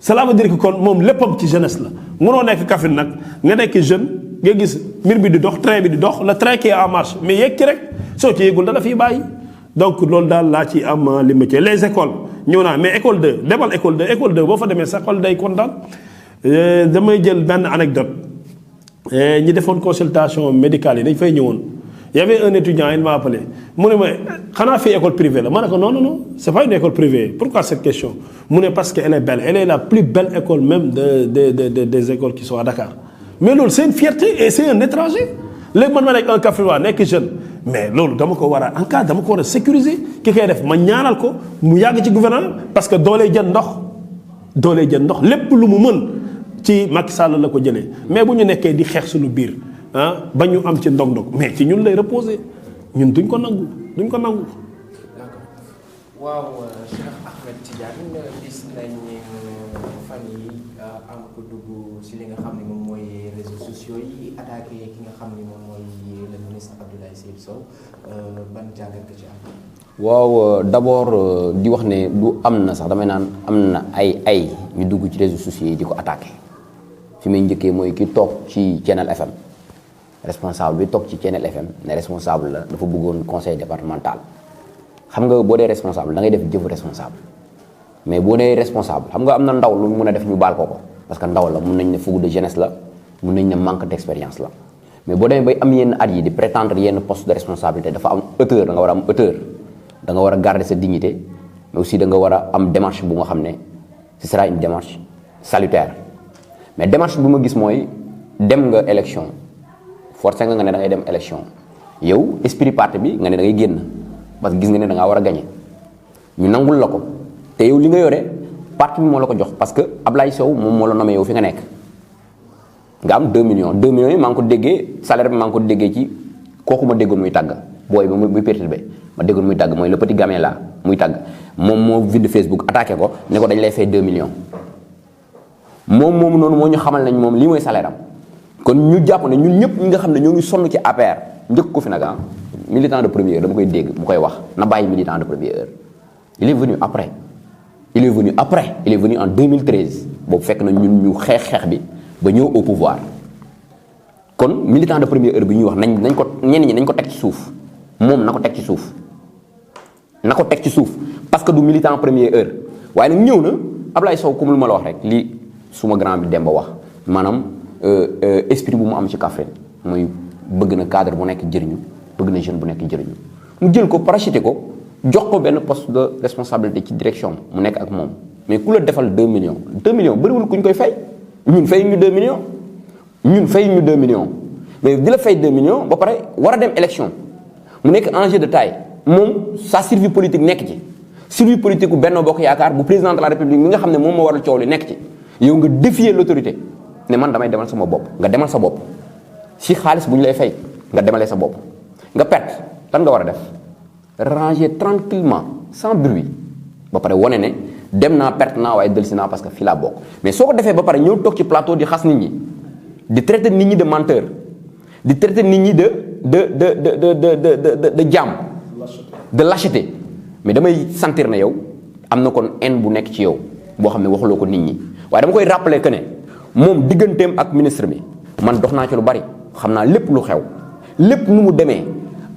cela veut dire que kon moom léppam ci jeunesse la mënoo nekk Kaffrine nag nga nekk jeune nga gis mbir bi di dox train bi di dox le train qui est en marche mais yegg ci rek soo ci yëgul dana fiy bàyyi donc loolu daal laa ci am li métier les écoles ñëw naa mais école 2 demal école 2 boo fa demee sa xol day kontaan damay jël benn anecdote ñi defoon consultation médicale yi dañ fay ñëwoon y avait un étudiant il m'a appelé mu ne ma xanaa fii école privée la ma ne ko non c'est pas une école privée pourquoi cette question mu ne parce que elle est belle elle est la plus belle école même des écoles qui sont à Dakar mais loolu c'est une fierté et c'est un étranger léegi man ma nekk un Kaffrinois nekk jeune mais loolu dama ko war a encadrer dama ko war a sécuriser ki koy def ma ñaanal ko mu yàgg ci gouvernement parce que doolee jën ndox lépp lu mu mën ci Macky Sall la ko jëlee mais bu ñu nekkee di xeex suñu biir ba ñu am ci ndog-ndog mais ci ñun lay reposer ñun duñ ko nangu. d'accord waaw Cheikh Ahmed Tidiane gis nañ fan yi am ko dugg si li nga xam ne moom mooy réseaux sociaux yi attaqué ki nga xam ne moom mooy le ministre Abdoulaye Seydou Sow ban jàngat nga ci am. waaw d'abord di wax ne du am na sax damay naan am na ay ñu dugg ci réseaux sociaux yi di ko attaqué fi may njëkkee mooy ki toog ci Thiénel FM responsable bi toog ci Thiénel FM ne responsable la dafa bëggoon conseil départemental xam nga boo dee responsable da ngay def jëfu responsable mais boo dee responsable xam nga am na ndaw lu mun a def ñu baal ko parce que ndaw la mun nañ ne fougue de jeunesse la mun nañ ne manque d'expérience la mais boo demee bay am yenn at yi di prétendre yenn poste de responsabilité dafa am hauteur da nga war a am hauteur da nga war a garder sa dignité mais aussi da nga war a am démarche bu nga xam ne ce sera une démarche salutaire mais démarche bu ma gis mooy dem nga élection forcé nga ne da ngay dem élection yow esprit parti bi nga ne da ngay génn parce que gis nga ne da ngaa war a gagner ñu nangul la ko te yow li nga yore parti bi moo la ko jox parce que Ablaye Sow moom moo la nommé yow fi nga nekk nga am 2 millions yi maa ngi ko déggee salaire bi maa ngi ko déggee ci kooku ma déggoon muy tàgg booy ba muy perturbé ma déggoon muy tàgg mooy le petit gamin là muy tàgg moom moo vide Facebook attaqué ko ne ko dañ lay fay 2 millions moom noonu moo ñu xamal nañ moom lii mooy salaire am kon ñu jàpp ne ñun ñëpp ñi nga xam ne ñoo ngi sonn ci APR njëkk ko fi nag militant de première heure dama koy dégg mu koy wax na bàyyi militant de première heure il est venu en 2013 boobu fekk na ñun ñu xeex bi ba ñëw au pouvoir kon militant de première heure bi ñuy wax nañ ko ñenn ñi nañ ko teg ci suuf moom na ko teg ci suuf parce que du militant première heure waaye nag ñëw na Ablaye Sow comme lu ma la wax rek lii suma grand bi Demba wax maanaam esprit bu mu am ci Kaffrine mooy bëgg na cadre bu nekk jëriñu bëgg na jeune bu nekk jëriñu mu jël ko parachuté ko jox ko benn poste de responsabilité ci direction mu nekk ak moom mais ku la defal 2 millions bëriwul ku ñu koy fay ñun fay ñu 2 millions mais di la fay 2 millions ba pare war a dem élection mu nekk enjeu de taille moom sa survie politique nekk ci survie politique bu Benno Bokk Yaakaar bu président de la République mi nga xam ne moom moo waral coow li nekk ci yow nga défier l'autorité ne man damay demal sama bopp nga demal sa bopp si xaalis bu ñu lay fay nga demalee sa bopp nga perte lan nga war a def ranger tranquillement sans bruit ba pare wane ne dem naa perte naa waaye dellusi naa parce que fii laa bokk mais soo ko defee ba pare ñëw toog ci plateau di xas nit ñi di traiter nit ñi de menteur di traiter nit ñi de jàmm de lâcheté mais damay sentir na yow am na kon haine bu nekk ci yow boo xam ne waxuloo ko nit ñi waaye dama koy rappeler que ne moom digganteem ak ministre bi man dox naa ci lu bari xam naa lépp lu xew lépp nu mu demee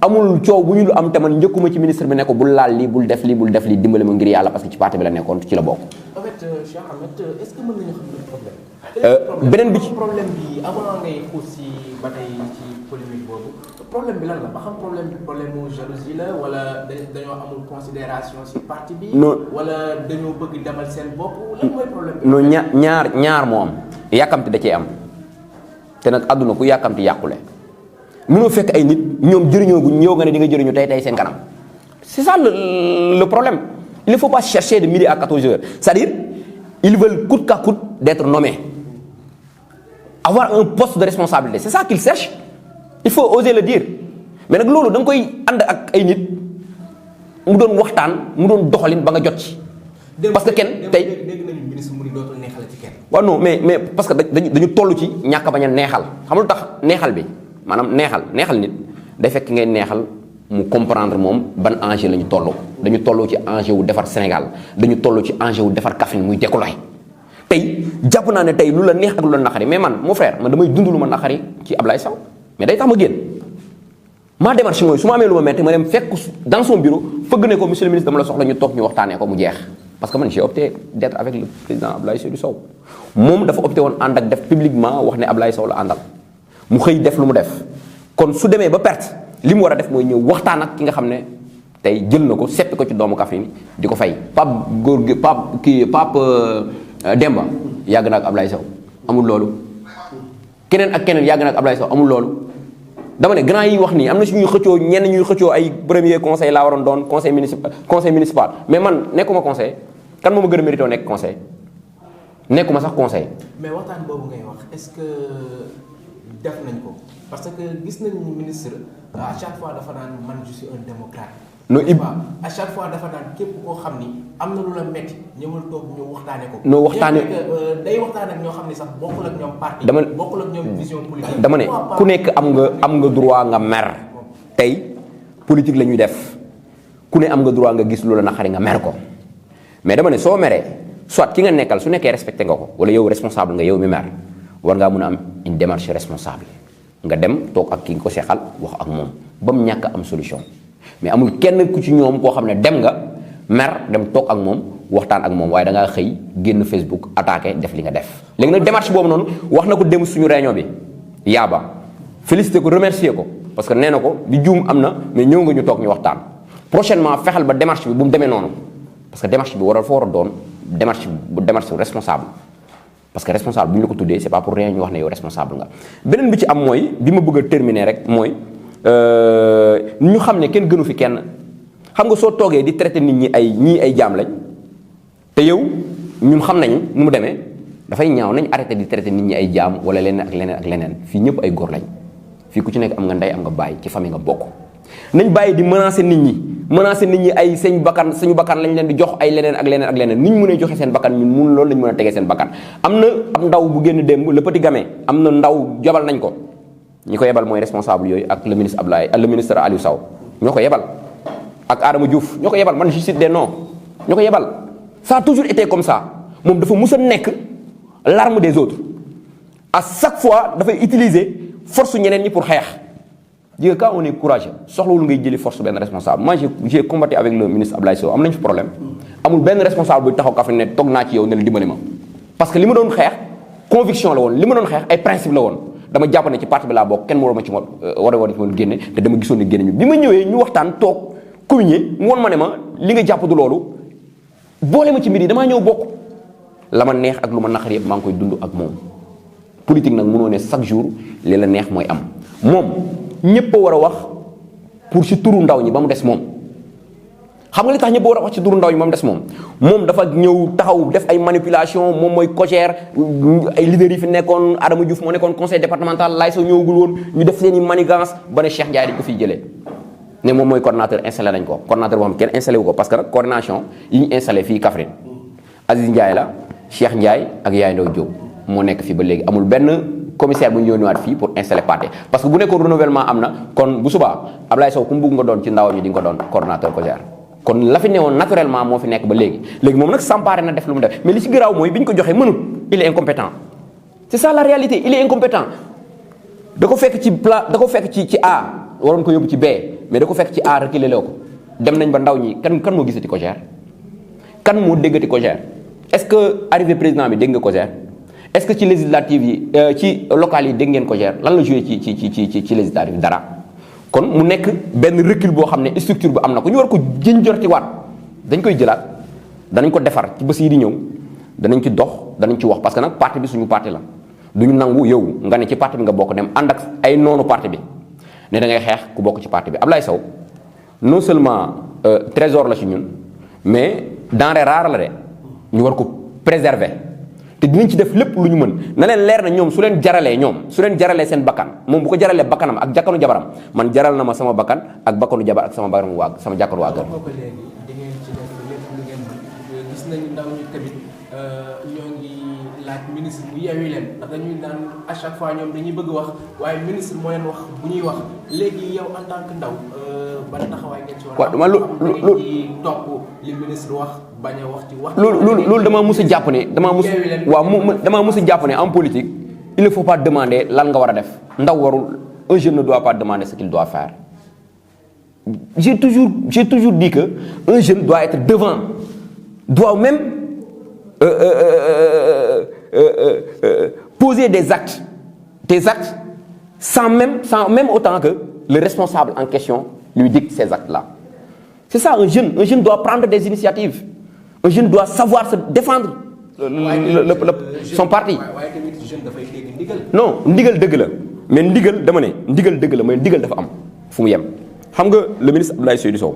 amul coow bu ñu lu am te man njëkkuma ci ministre bi ne ko bul laal lii bul def lii dimbale ma ngir yàlla parce que ci parti bi la nekkoon ci la bokk. en fait Cheikh Ahmed est-ce que mën nañu xam le problème. beneen bi problème bi avant ngay xuus si ba tey ci polémique boobu problème bi lan la ba xam problème mu jalousie la wala dañoo amul considération si parti bi. non wala dañoo bëgg demal seen bopp lan mooy problème bi. non ñaar moo am yàkkamti da cee am te nag àdduna ku yàkkamti yàqule mënoo fekk ay nit ñoom jëriñoo gu ñëw nga ne di nga jëriñu tey seen kanam c'est ça le problème il ne faut pas chercher de midi à 14 heures c'est-à-dire ils veulent coûte que coûte d'être nommés avoir un poste de responsabilité c'est ça qu'ils cherchent il faut oser le dire mais nag loolu da nga koy ànd ak ay nit mu doon waxtaan mu doon doxalin ba nga jot ci parce que kenn tey dégg nañu ministre mu ni dootul neexal ci kenn. waaw non mais parce que dañu toll ci ñàkk a bañ a neexal xam lu tax neexal bi maanaam neexal nit day fekk ngay neexal mu comprendre moom ban enjeu la ñu toll dañu toll ci enjeu wu defar Sénégal dañu toll ci enjeu wu defar Kaffrine muy décoller tey jàpp naa ne tey lu la neex ak lu la naqari mais man mon frère man damay dund lu ma naqari ci Ablaye Sow mais day tax ma génn ma démarche mooy su ma amee lu ma metti ma dem fekk dans son bureau fëgg ne ko monsieur le ministre dama la soxla ñu toog ñu waxtaanee ko mu jeex parce que man j'ai opté d'être avec le président Ablaye Seydou Sow moom dafa opté woon ànd ak def publiquement wax ne Ablaye Sow la àndal mu xëy def lu mu def kon su demee ba perte li mu war a def mooy ñëw waxtaan ak ki nga xam ne tey jël na ko seppi ko ci doomu Kaffrine di ko fay Pape Demba yàgg na ak Ablaye Sow amul loolu keneen ak keneen yàgg na ak Ablaye Sow amul loolu dama ne grand yi wax nii am na suñuy xëccoo ñenn ñuy xëccoo ay premier conseil laa waroon doon conseil municipal mais man nekkuma conseil kan moo ma gën a mérité nekk conseil nekkuma sax conseil. mais waxtaan boobu ngay wax est-ce que def nañ ko parce que gis nañ ministre à chaque fois dafa naan man je suis un démocrate. non à chaque fois dafa naan képp koo xam ni am na lu la metti ñëwal toog ñu waxtaane ko. noo waxtaane day waxtaan ak ñoo xam ni sax bokkul ak ñoom parti. bokkul ak ñoom vision politique. dama ne ku nekk am nga droit nga mer. tey politique la ñuy def ku ne am nga droit nga gis loola naqari nga mer ko mais dama ne soo meree soit ki nga nekkal su nekkee respecté nga ko wala yow responsable nga yow mi mer war ngaa mën a am une démarche responsable nga dem toog ak ki nga ko seexal wax ak moom ba mu ñàkk am solution. mais amul kenn ku ci ñoom koo xam ne dem nga mer dem toog ak moom waxtaan ak moom waaye da ngaa xëy génn Facebook attaqué def li nga def. léegi nag démarche boobu noonu wax na ko dem suñu réunion bi yaaba félicité ko remercier ko parce que nee na ko di juum am na mais ñëw nga ñu toog ñu waxtaan prochainement fexel ba démarche bi bu mu demee noonu parce que démarche bi war a doon démarche responsable parce que responsable bu ñu la ko tuddee c'est pas pour rien ñu wax ne yow responsable nga. beneen bi ci am mooy bi ma bëgg a terminer rek mooy. ñu xam ne kenn gënu fi kenn xam nga soo toogee di traité nit ñi ay jaam lañ te yow ñun xam nañ nu mu demee dafay ñaaw nañ arrêté di traité nit ñi ay jaam wala leneen ak leneen ak leneen fii ñëpp ay góor lañ fii ku ci nekk am nga ndey am nga baay ci famille nga bokk. nañ bàyyi di menacer nit ñi ay suñu bakkan lañ leen di jox ay leneen ak leneen ak leneen ni ñu mënee joxe seen bakkan ñun mun loolu lañ mën a tegee seen bakkan. am na ab ndaw bu génn démb le petit gamin am na ndaw jabal nañ ko. ñi ko yebal mooy responsable yooyu ak le ministre Aliou Sow ñoo ko yebal ak Adama Diouf ñoo ko yebal man je cite des noms ñoo ko yebal ça a toujours été comme ça moom dafa mus a nekk l'arme des autres à chaque fois dafay utiliser force ñeneen ñi pour xeex jigéen quand on est courageux soxlawul ngay jëli force benn responsable moi j'ai combattu avec le ministre Abdoulaye Sow am nañ fi problème amul benn responsable buy taxaw Kaffrine ne toog naa ci yow ne la dimbali ma parce que li ma doon xeex conviction la woon li ma doon xeex ay principe la woon dama jàpp ne ci parti bi laa bokk kenn waruma ci ma génne te dama gisoon ne génne ñu bi ma ñëwee ñu waxtaan toog communier mu woon ma ne ma li nga jàpp du loolu boole ma ci mbir yi damaa ñëw bokk la ma neex ak lu ma naqar yëpp maa ngi koy dund ak moom politique nag mënoo ne chaque jour li la neex mooy am moom ñëpp a war a wax pour ci turu ndaw ñi ba mu des moom xam nga li tax ñëpp war a wax ci turu ndaw ñi ba mu des moom dafa ñëw taxaw def ay manipulation moom mooy cogère ay leaders yi fi nekkoon Adama Diouf moo nekkoon conseil départemental laay soo ñëwagul woon ñu def seen i manigance ba ne Cheikh Ndiaye dañ ko fiy jëlee ne moom mooy coordonnateur installé nañ ko coordonnateur boo xam kenn installé wu ko parce que nag coordination yi ñu installé fii Kaffrine Aziz Ndiaye la Cheikh Ndiaye ak Yaay Ndaw Diop moo nekk fii ba léegi amul benn commissaire bu ñu yónniwaat fii pour installer parti parce que bu nekkoon renouvellement am na kon bu subaa Ablaye Sow ku mu bëgg nga doon ci ndaw ñi di nga ko doon coordonnateur COJER kon la fi newoon naturellement moo fi nekk ba léegi moom nag s'emparé na def lu mu def mais li ci garaaw mooy bi ñu ko joxee mënut il est incompétent c'est ça la réalité il est incompétent da ko fekk ci A waroon ko yóbbu ci B mais da ko fekk ci A reculé loo ko dem nañ ba ndaw ñi kan moo gisati COJER kan moo déggati COJER est-ce que arrivé président bi dégg nga COJER est-ce que ci législative yi ci locales yi dégg ngeen COJER lan la joué ci législative dara kon mu nekk benn recul boo xam ne structure bi am na ko ñu war ko jënjortiwaat dañ koy jëlaat danañ ko defar ci bés yi di ñëw danañ ci dox danañ ci wax parce que nag parti bi suñu parti la duñu nangu yow nga ne ci parti bi nga bokk dem ànd ak ay noonu parti bi ne da ngay xeex ku bokk ci parti bi Ablaye Sow non seulement trésor la ci ñun mais denrée rare la de ñu war ko préserver te dinañ ci def lépp lu ñu mën na leen leer na ñoom su leen jaralee seen bakkan moom bu ko jaralee bakkanam ak jakkanu jabaram man jaral na ma sama bakkan ak bakkanu jabar ak sama bakkanu waa sama jakkanu waa kër. di ngeen ci def lépp lu ngeen mën gis nañu ndaw ñi tamit ñoo ngi laaj ministre bu yeewi leen ndax dañuy naan à chaque fois ñoom dañuy bëgg wax waaye ministre moo leen wax bu ñuy wax léegi yow en tant que ndaw ban taxawaay ngeen ci war a am ci topp li ministre wax bañ a wax ci wax. loolu damaa mus a jàpp ne damaa mus a jàpp ne en politique il ne faut pas demander lan nga war a def ndaw warul un jeune ne doit pas demander ce qu'il doit faire j'ai toujours dit que un jeune doit être devant doit même poser des actes sans même autant que le responsable en question lui dicte ces actes-là. C'est ça un jeune doit prendre des initiatives. Un jeune doit savoir se défendre son parti. Non, ndigal dëgg la mais ndigal dama ne ndigal dëgg la mais ndigal dafa am fu mu yem xam nga le ministre Abdoulaye Seydou Sow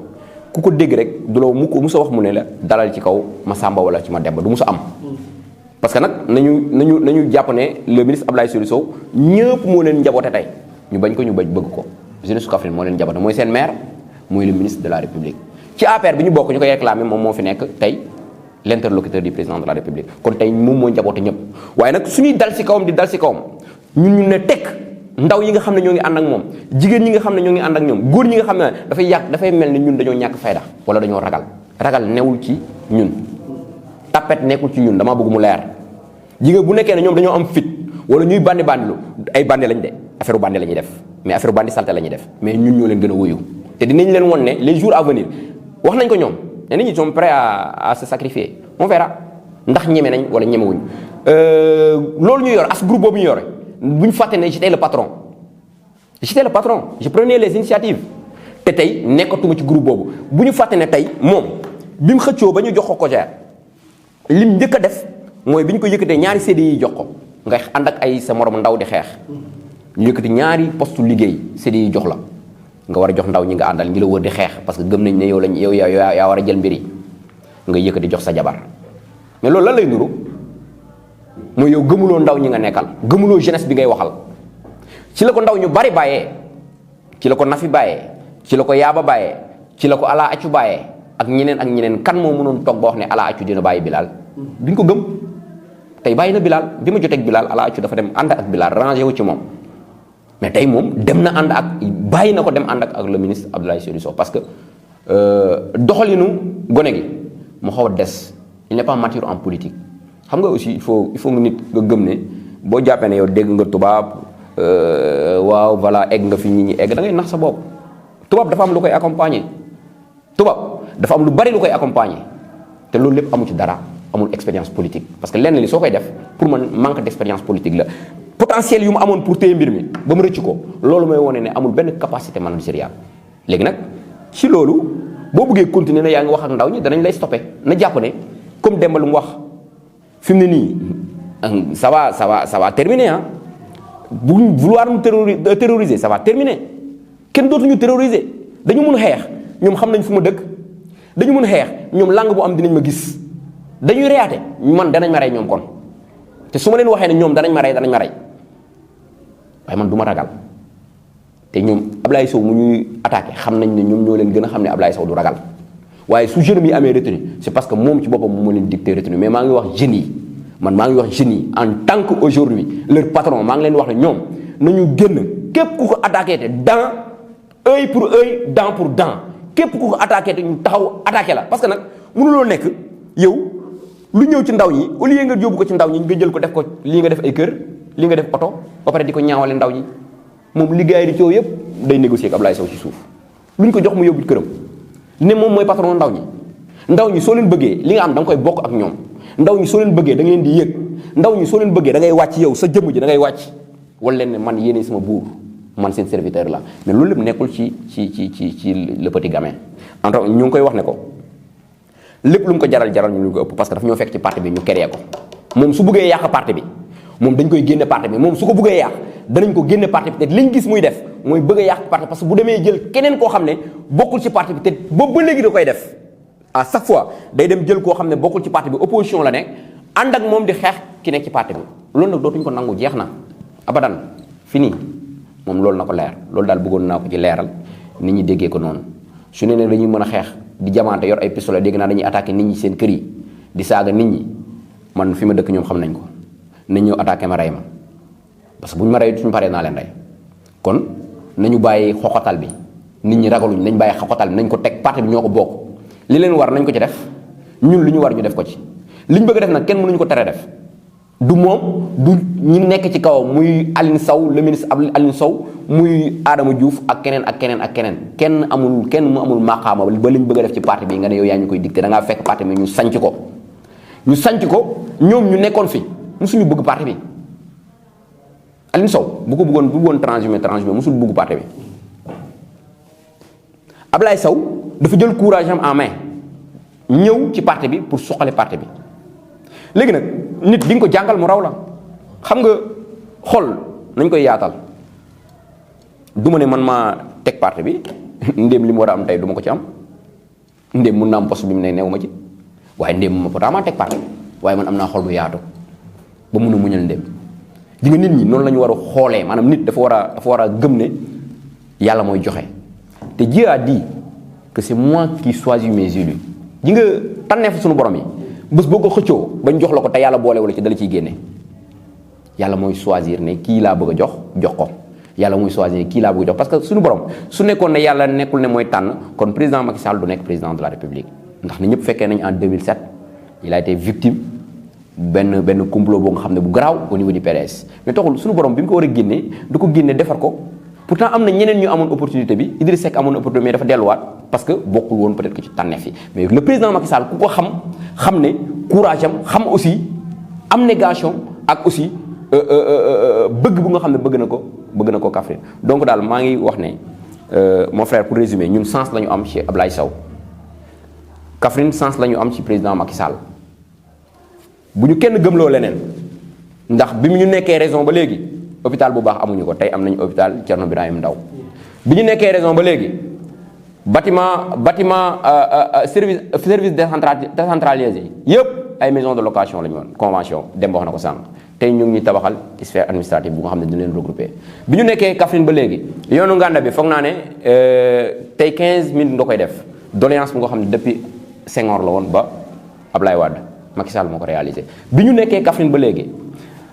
ku ko dégg rek du la mu ko musa wax mu ne la dalal ci kaw ma Samba wala ci ma Demba du musa am parce que nag nañu jàpp ne le ministre Abdoulaye Seydou Sow ñëpp moo leen njaboote tey ñu bañ ko ñu bañ bëgg ko jeunesse Kaffrine moo leen njaboote mooy seen maire mooy le ministre de la République ci APR bi ñu bokk ñu koy réclamer moom moo fi nekk tey l'interlocuteur du président de la République kon tey moom moo njaboote ñëpp waaye nag suñuy dal ci kawam di dal ci kawam ñun ñu ne tekk ndaw yi nga xam ne ñoo ngi ànd ak moom jigéen ñi nga xam ne ñoo ngi ànd ak ñoom góor ñi nga xam ne dafay mel ni ñun dañoo ñàkk fayda wala dañoo ragal newul ci ñun tapet nekkul ci ñun damaa bëgg mu leer jigéen bu nekkee ne ñoom dañoo am fit wala ñuy bandilu ay bandi lañ de affaire bandi la ñuy def mais affaire bandi salté la ñuy def mais ñun ñoo leen gën a wuyu te dinañ leen won ne les jours à venir wax nañ ko ñoom ne nit ñi sont prêts à se sacrifier on verra ndax ñeme nañ wala ñemewuñ loolu ñu yor as groupe boobu ñu yore bu ñu fàtte ne j'étais le patron je prenais les initiatives te tey nekkatuma ci groupe boobu bu ñu fàtte ne tey moom bi mu xëccoo ba ñu jox ko Cogère lim njëkk a def mooy bi ñu ko yëkkatee ñaari CDI yi jox ko nga ànd ak ay sa morom ndaw di xeex ñu yëkkati ñaari poste liggéey CDI yi jox la nga war a jox ndaw ñi nga àndal ñi la wër di xeex parce que gëm nañ ne yow yaa war a jël mbir yi nga yëkkati jox sa jabar mais loolu lan lay nuru mooy yow gëmuloo ndaw ñi nga nekkal gëmuloo jeunesse bi ngay waxal ci la ko ndaw ñu bari bàyyee ci la ko Nafi bàyyee ci la ko Yaaba bàyyee ci la ko Ala Accu bàyyee ak ñeneen kan moo mënoon toog ba wax ne Ala Accu dina bàyyi Bilal duñ ko gëm tey bàyyi na Bilal bi ma joteeg Bilal Ala Accu dafa dem ànd ak Bilal rangé wu ci moom mais tey moom dem na ànd ak bàyyi na ko dem ànd ak le ministre Abdoulaye Seydou Sow parce que doxalinu gone gi mu xaw a des il n'est pas mature en politique xam nga aussi il faut nga nit nga gëm ne boo jàppee ne yow dégg nga tubaab waaw voilà egg nga fi nit ñi egg da ngay nax sa bopp tubaab dafa am lu koy accompagner tubaab dafa am lu bari lu koy accompagner te loolu lépp amu ci dara amul expérience politique parce que lenn li soo koy def pour man manque d'expérience politique la potentiel yu mu amoon pour téye mbir mi ba mu rëcc ko loolu mooy wone ne amul benn capacité managériale léegi nag ci loolu boo bëggee continuer na yaa ngi wax ak ndaw ñi danañ lay stoppé na jàpp ne comme Demba lu mu wax fi mu ne nii ça va terminer ah bu vouloir nous terroriser ça va terminer kenn dootuñu terroriser dañu mun xeex ñoom xam nañ fu ma dëkk dañu mun xeex ñoom langue bu am dinañ ma gis dañuy reyaate man danañ ma rey ñoom kon te su ma leen waxee ne ñoom danañ ma rey waaye man du ma ragal te ñoom Ablaye Sow mu ñuy attaqué xam nañ ne ñoom ñoo leen gën a xam ne Ablaye Sow du ragal waaye su jeune yi amee retenu c'est parce que moom ci boppam moo leen dicté retenu mais maa ngi wax jeunes yi en tant que aujourd'hui leur patron maa ngi leen wax ne ñoom nañu génn képp ku ko attaqué te dent œil pour œil dent pour dent képp ku ko attaqué te ñu taxaw attaqué la parce que nag mënuloo nekk yow lu ñëw ci ndaw ñi au lieu nga yóbbu ko ci ndaw ñi nga jël ko def ko lii nga def ay kër lii nga def oto ba pare di ko ñaawale ndaw ñi moom liggéey di coow yëpp day négocier ak Ablaye Sow ci suuf luñ ko jox mu yóbbu këram ne moom mooy patron ndaw ñi soo leen bëggee li nga am da nga koy bokk ak ñoom ndaw ñi soo leen bëggee da nga leen di yëg ndaw ñi soo leen bëggee da ngay wàcc yow sa jëmm ji da ngay wàcc wala leen ne man yéene sama buur man seen serviteur la mais loolu lépp nekkul ci le petit gamin en tout cas ñu ngi koy wax ne ko lépp lu mu ko jaral ñu ko ëpp parce que daf ñoo fekk ci parti bi ñu créé ko moom su bëggee yàq parti bi moom dañ koy génne parti bi moom su ko bëggee yàq danañ ko génne parti bi te liñ gis muy def mooy bëgg a yàq parti parce que bu demee jël keneen koo xam ne bokkul ci parti bi te boobu ba léegi da koy def à chaque fois day dem jël koo xam ne bokkul ci parti bi opposition la nekk ànd ak moom di xeex ki nekk ci parti bi loolu nag dootuñ ko nangu jeex na abadan fini moom loolu na ko leer loolu daal bëggoon naa ko ci leeral nit ñi déggee ko noonu su ne dañuy mën a xeex di jamaante yor ay pistolet dégg naa dañuy attaqué nit ñi seen kër yi di saaga nit ñi man fi ma dëkk ñoom xam nañ ko nañ ñëw attaqué ma rey ma parce que bu ñu ma rey suñu paree naa leen rey kon nañu bàyyi xoxotal bi nit ñi ragaluñ nañ bàyyi xoxotal bi nañ ko teg parti bi ñoo ko bokk li leen war nañ ko ci def ñun li ñu war ñu def ko ci liñ bëgg a def nag kenn mënuñu ko tere def du moom du ñi nekk ci kawam muy Aline Sow le ministre Aline Sow muy Adama Diouf ak keneen kenn mu amul maqaama ba liñ bëgg a def ci parti bi nga ne yow yaa ñu koy dicté da ngaa fekk parti bi ñu sanc ko ñoom ñu nekkoon fi musuñu bëgg parti bi Aline Sow bu ko bëggoon transhumé musul bëgg parti bi Ablaye Sow dafa jël courage am en main ñëw ci parti bi pour suqali parti bi léegi nag nit di nga ko jàngal mu raw la xam nga xol nañ koy yaatal du ma ne man maa teg parti bi ndéem li mu war a am tey du ma ko ci am ndéem mun naa am poste bi mu ne neewu ma ci waaye ndéem ma pourtant maa teg parti bi waaye man am naa xol bu yaatu ba mun a muñal ndéem di nga nit ñi noonu la ñu war a xoolee maanaam nit dafa war a gëm ne yàlla mooy joxe te Dieu a dit que c'est moi qui choisis mes élus ji nga tànneef suñu borom yi bés boo ko xëccoo bañ jox la ko te yàlla boole wala ci dala ciy génne yàlla mooy choisir ne kii laa bëgg a jox ko yàlla mooy choisir ne kii laa bëgg a jox parce que suñu borom su nekkoon ne yàlla nekkul ne mooy tànn kon président Macky Sall du nekk président de la République ndax ni ñëpp fekkee nañ en 2007 il a été victime benn complot boo nga xam ne bu garaaw au niveau du PDS mais taxul suñu borom bi mu ko war a génnee du ko génne defar ko pourtant am na ñeneen ñu amoon opportunité bi Idriss Seck amoon opportunité mais dafa delluwaat parce que bokkul woon peut-être que ci tànneef yi mais le président Macky Sall ku ko xam ne courage am xam aussi abnégation ak aussi bëgg bu nga xam ne bëgg na ko Kaffrine donc daal maa ngi wax ne mon frère pour résumer ñun sens la ñu am ci Ablaye Sow Kaffrine sens la ñu am ci président Macky Sall bu ñu kenn gëmloo leneen ndax bi mu ñu nekkee raison ba léegi hôpital bu baax amuñu ko tey am nañu hôpital Thierno Birahim Ndaw bi ñu nekkee raison ba léegi bâtiment service décentralisé yëpp ay maison de location la ñu woon convention dem ba wax na ko sànq tey ñu ngi ñuy tabaxal sphère administrative bu nga xam ne dina leen regrouper bi ñu nekkee Kaffrine ba léegi yoonu Nganda bi foog naa ne tey 15 minutes nga koy def doléance bu nga xam ne depuis Senghor la woon ba Ablaye Wade Macky Sall moo ko réalisé bi ñu nekkee Kaffrine ba léegi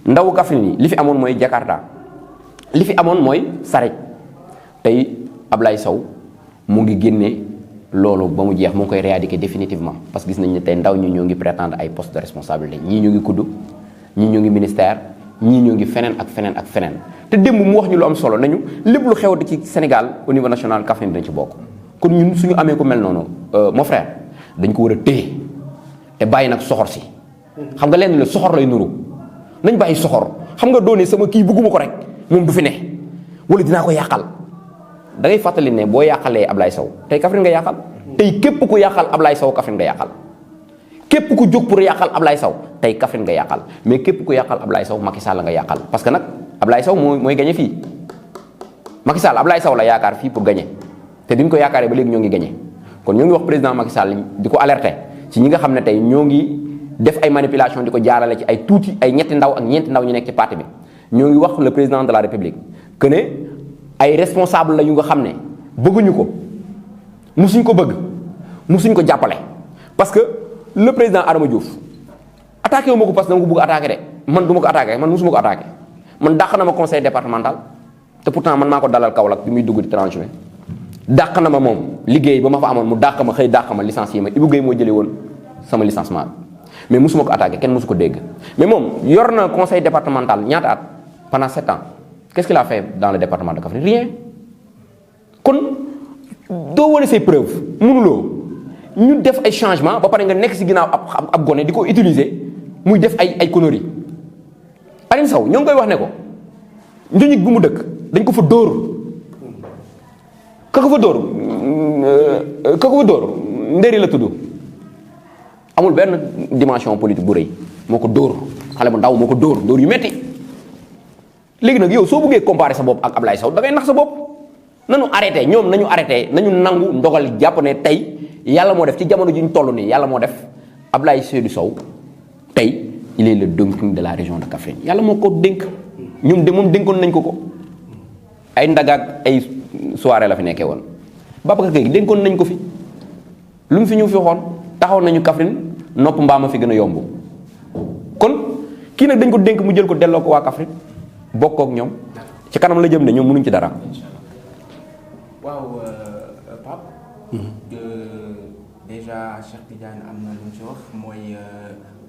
ndawu Kaffrine yi li fi amoon mooy Jakarta li fi amoon mooy saret tey Ablaye Sow mu ngi génne loolu ba mu jeex mu ngi koy éradiquer définitivement parce que gis nañ ne tey ndaw ñi ñoo ngi prétendre ay postes de responsabilité ñii ñoo ngi kudd ñii ñoo ngi ministère ñii ñoo ngi feneen ak feneen ak feneen te démb mu wax ñu lu am solo nañu lépp lu xewati ci Sénégal au niveau national Kaffrine dañ ci bokk kon ñun suñu amee ko mel noonu mon frère dañ ko war a téye te bàyyi nag soxor si xam nga lenn la soxor lay nuru nañ bàyyi soxor xam nga doone sama kii bugguma ko rek moom du fi ne wala dinaa ko yàqal da ngay fàttali ne boo yàqalee Ablaye Sow tey Kaffrine nga yàqal tey képp ku yàqal Ablaye Sow Kaffrine nga yàqal képp ku jóg pour yàqal Ablaye Sow tey Kaffrine nga yàqal mais képp ku yàqal Ablaye Sow Macky Sall nga yàqal parce que nag Ablaye Sow mooy gagné fii Macky Sall Ablaye Sow la yaakaar fii pour gagné te bi ñu ko yaakaaree ba léegi ñoo ngi gagné kon ñoo ngi wax président Macky Sall di ko alerter ci ñi nga xam ne tey ñoo ngi def ay manipulation di ko jaarale ci ay tuuti ay ñetti ndaw ak ñeenti ndaw ñu nekk ci parti bi ñoo ngi wax le président de la République que ne ay responsable la yu nga xam ne bëgguñu ko musuñ ko bëgg musuñ ko jàppale parce que le président Adama Diouf attaqué wu ma ko parce que dama ko bëgg attaqué de man du ma ko attaqué man musuma ko attaqué man dàq na ma conseil départemental te pourtant man maa ko dalal Kaolack bi muy dugg di 30 juin dàq na ma moom liggéey ba ma fa amoon mu dàq ma xëy dàq ma licencié ma Ibou Guèye moo jëlee woon sama licenciement mais musuma ko attaqué kenn musu ko dégg mais moom yor na conseil départemental ñaata at pendant 7 ans qu'est-ce qu'il a fait dans le département de Kaffrine rien kon doo wane say preuves mënuloo ñu def ay changement ba pare nga nekk si ginnaaw ab gone di ko utiliser muy def ay conneries Alioune Sow ñoo ngi koy wax ne ko njuñig bu mu dëkk dañ ko fa dóor ka ko fa dóor ndëri la tudd amul benn dimension politique bu rëy moo ko dóor xale bu ndaw moo ko dóor yu metti léegi nag yow soo bëggee comparer sa bopp ak Ablaye Sow da ngay nax sa bopp nañu arrêté ñoom nañu arrêté nañu nangu ndogal jàpp ne tey yàlla moo def ci jamono ji ñu toll nii yàlla moo def Ablaye Seydou Sow tey il est le Dom-King de la région de Kaffrine yàlla moo ko dénk ñoom de moom dénkoon nañ ko ay ndagaak ay soirée la fi nekkee woon Babacar Gueye dénkoon nañ ko fi lu mu fi ñu fi waxoon taxaw nañu Kaffrine nopp mbaama fi gën a yomb kon kii nag dañ ko dénk mu jël ko delloo ko waa Kaffrine bokkook ñoom ci kanam la jëm ne ñoom mënuñ ci dara. waaw Pape. déjà Cheikh Tidiane am na lu mu ci wax mooy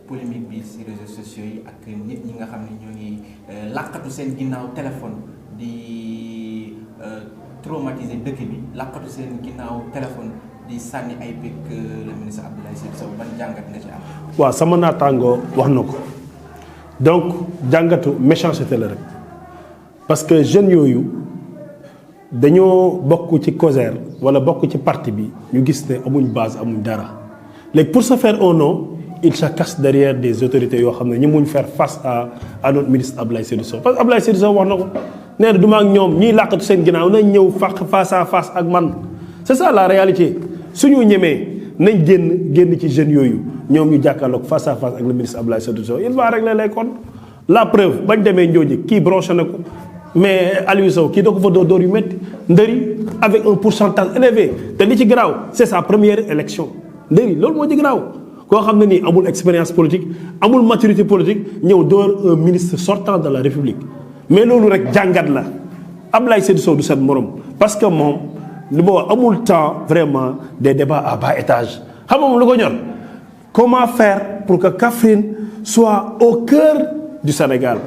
polémique bi ci réseaux sociaux yi ak nit ñi nga xam ne ñoo ngi làqatu seen ginnaaw téléphone di traumatiser dëkk bi làqatu seen ginnaaw téléphone di sànni ay picc le ministre Abdoulaye Seydou Sow ban jàngat nga ci am. waaw sama naataangoo wax na ko donc jàngatu méchanceté la rek parce que jeunes yooyu dañoo bokk ci COSER wala bokk ci parti bi ñu gis ne amuñ base amuñ dara léegi pour se faire un nom il se cache derrière des autorités yoo xam ne ñu muñ faire face à notre ministre Abdoulaye Seydou Sow parce que Abdoulaye Seydou Sow wax na ko nee na du ma ak ñoom ñiy làqatu seen ginnaaw nañ ñëw face à face ak man c'est ça la réalité suñu ñemee nañ génn ci jeunes yooyu ñoom ñu jàkkaarloog face à face ak le ministre Abdoulaye Seydou Sow il va régler les comptes la preuve bañ demee Ndiodji kii branché na ko mais Aliou Sow kii da ko fa dóor yu métti ndëri avec un pourcentage élevé te li ci garaaw c'est sa première élection ndëri loolu moo ci garaaw koo xam ne nii amul expérience politique amul maturité politique ñëw door un ministre sortant de la République mais loolu rek jàngat la Abdoulaye Seydou Sow du seen morom parce que moom li ma wax amul temps vraiment des débats à bas étage xam nga moom lu ko ñor comment faire pour que Kaffrine soit au cœur du Sénégal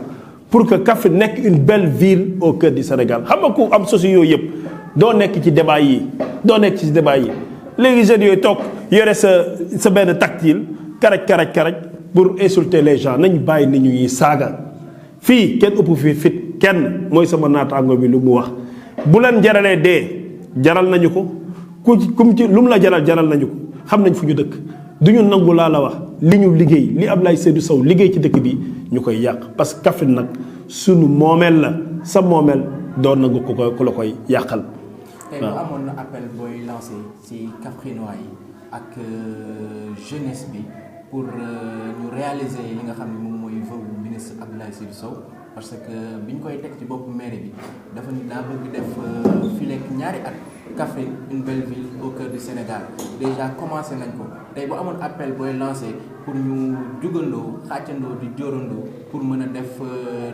pour que Kaffrine nekk une belle ville au cœur du Sénégal xam nga ku am sosi yooyu yëpp doo nekk ci débat yi léegi jeunes yooyu toog yore sa benn tactile karaj pour insulter les gens nañ bàyyi nit ñi saaga fii kenn ëpp fi fit kenn mooy sama naataango bi lu mu wax bu leen jaralee dee jaral nañu ko kum ci lu mu la jaral nañu ko xam nañ fu ñu dëkk du ñu nangu laa la wax li ñu liggéey li Abdoulaye Seydou Sow liggéey ci dëkk bi ñu koy yàq parce que Kaffrine nag sunu moomeel la sa moomeel doon nangu ku la koy yàqal. tey bu amoon na appel booy lancé ci Kaffrinois yi ak jeunesse bi pour ñu réaliser li nga xam ne moom mooy vœu ministre Abdoulaye Seydou Sow parce que biñ koy teg ci boppu mairie bi dafa ni daa bëgg def fileeg ñaari at Kaffrine une belle ville au cœur du Sénégal déjà commencé nañ ko tey bu amoon appel booy lancé pour ñu jugandoo xàccandoo di jóorandoo pour mën a def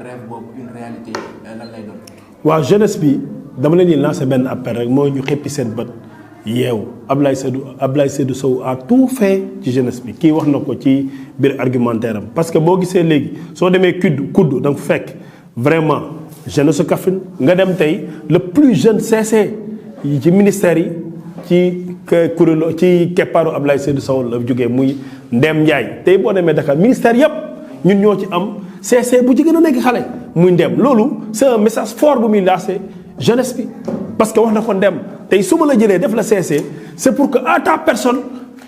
rêve boobu une réalité lan lay doon. waaw jeunesse bi dama leen di lancer benn appel rek mooy ñu xeppi seen bët yeewu Abdoulaye Seydou Sow a tout fait ci jeunesse bi kii wax na ko ci biir argumentaire am parce que boo gisee léegi soo demee kudd da nga fekk vraiment jeunesse su Kaffrine nga dem tey le plus jeune CC yi ci ministère yi ci kuréel ci keppaaru Abdoulaye Seydou Sow la jógee muy Ndem Ndiaye tey boo demee Dakar ministère yëpp ñun ñoo ci am CC bu ci gën a nekk xale muy Ndem loolu c'est un message fort bu muy lancé jeunesse bi parce que wax na ko Ndem tey su ma la jëlee def la CC c'est pour que à ta personne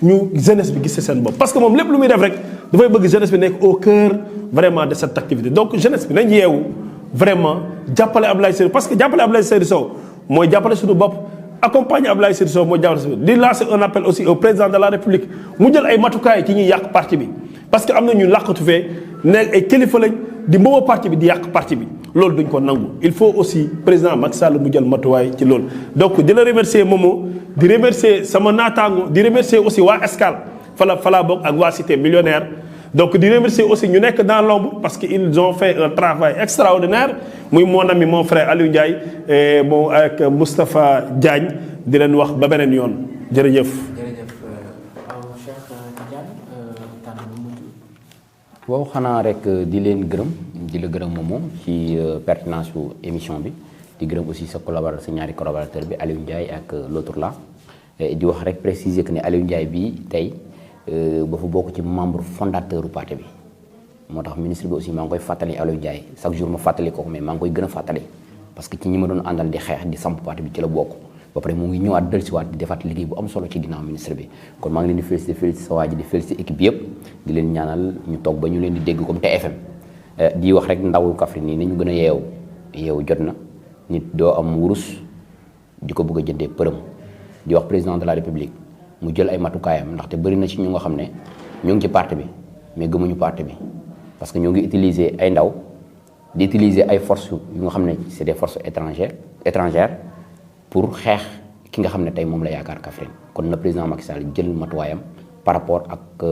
ñu jeunesse bi gis seen bopp parce que moom lépp lu muy def rek dafay bëgg jeunesse bi nekk au cœur vraiment de cette activité donc jeunesse bi nañ yeewu vraiment jàppale Abdoulaye Seydou parce que jàppale Abdoulaye Seydou Sow mooy jàppale suñu bopp accompagner Abdoulaye Seydou Sow mooy jàppale suñu di lancer un appel aussi au président de la République mu jël ay matukaay ci ñuy yàq parti bi parce que am na ñu làqatu fee nekk ay kilifa lañ di mbooba parti bi di yàq parti bi loolu duñ ko nangu il faut aussi président Macky Sall mu jël matuwaay ci loolu donc di la remercier Momo di remercier sama naataango di remercier aussi waa Escale fala bokk ak waa Cité Millionnaire donc di remercier aussi ñu nekk dans l'ombre parce que ils ont fait un travail extraordinaire muy mon ami mon frère Aliou Ndiaye bon ak Moustapha Diagne di leen wax ba beneen yoon jërëjëf. waaw xanaa rek di leen gërëm di la gërëm moomoo ci pertinence su émission bi di gërëm aussi sa collaborateur sa ñaari collaborateur bi Aliou Ndiaye ak l'autre là di wax rek préciser que ne Aliou Ndiaye bi tey ba fa bokk ci membre fondateur u parti bi moo tax ministre bi aussi maa ngi koy fàttali Aliou Ndiaye chaque jour ma fàttali ko mais maa ngi koy gën a fàttali parce que ci ñi ma doon àndal di xeex di samp parti bi ci la bokk ba pare mu ngi ñëwaat dellusiwaat di defaat liggéey bu am solo ci ginnaaw ministre bi kon maa ngi leen di féliciter sa waa ji di féliciter équipe bi yëpp di leen ñaanal ñu toog ba ñu leen di dégg comme TFM di wax rek ndawul Kaffrine nii nañu gën a yeewu jot na nit doo am wurus di ko bëgg a jëndee përëm di wax président de la république mu jël ay matukaayam ndaxte bëri na ci ñu nga xam ne ñoo ngi ci parti bi mais gëmuñu parti bi parce que ñoo ngi utiliser ay ndaw di utiliser ay forces yu nga xam ne c'est des forces étrangères pour xeex ki nga xam ne tey moom la yaakaar Kaffrine kon na président Macky Sall jël matuwaayam par rapport ak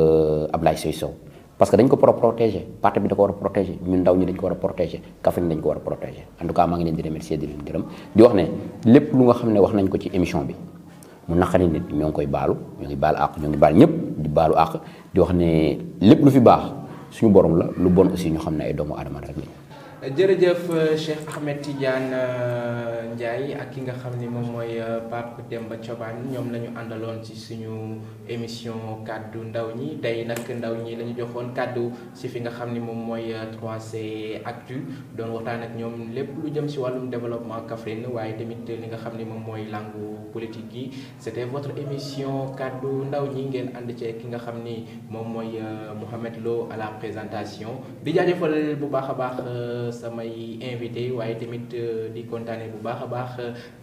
Abdoulaye Seydou Sow parce que dañ ko war a protéger parti bi da ko war a protéger ñun ndaw ñi dañ ko war a protéger Kaffrine dañ ko war a protéger en tout cas maa ngi leen di remercier di leen gërëm di wax ne lépp lu nga xam ne wax nañ ko ci émission bi mu naqari nit ñoo ngi koy baalu ñoo ngi baal àq ñoo ngi baal ñëpp di baalu àq di wax ne lépp lu fi baax suñu borom la lu bon aussi ñu xam ne ay doomu aadama rek lañ. jërëjëf Cheikh Ahmed Tidiane Ndiaye ak ki nga xam ni moom mooy Pape Demba Thioban ñoom la ñu àndaloon ci suñu émission kaddu ndaw ñi tey nag ndaw ñi la ñu joxoon kaddu ci fi nga xam ni moom mooy 3C Actu doon waxtaan ak ñoom lépp lu jëm ci wàllum développement Kaffrine waaye tamit li nga xam ni moom mooy langue politique yi c'était votre émission kaddu ndaw ñi ngeen ànd ci ki nga xam ni moom mooy Mouhamed Lo à la présentation di jaajëfal bu baax a baax samay invité waaye tamit di kontaane bu baax a baax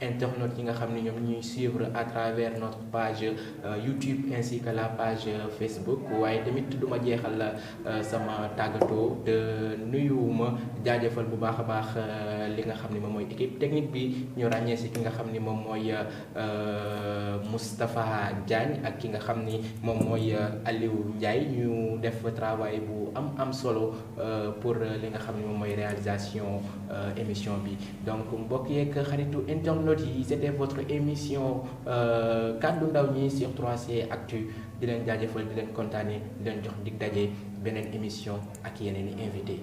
internautes yi nga xam ne ñoom ñuy suivre à travers notre page YouTube ainsi que la page Facebook waaye tamit du ma jeexal sama tàggatoo te nuyuwuma jaajëfal bu baax a baax li nga xam ne moom mooy équipe technique bi ñu ràññee si ki nga xam ni moom mooy Moustapha Diagne ak ki nga xam ni moom mooy Aliou Ndiaye ñu def travail bu am solo pour li nga xam ne moom mooy réalisation émission bi donc mbokk yeeg xaritu internautes yi c'était votre émission kaddu ndaw ñi sur 3C Actu di leen jaajëfal di leen kontaane di leen jox dig daje beneen émission ak yeneen i invité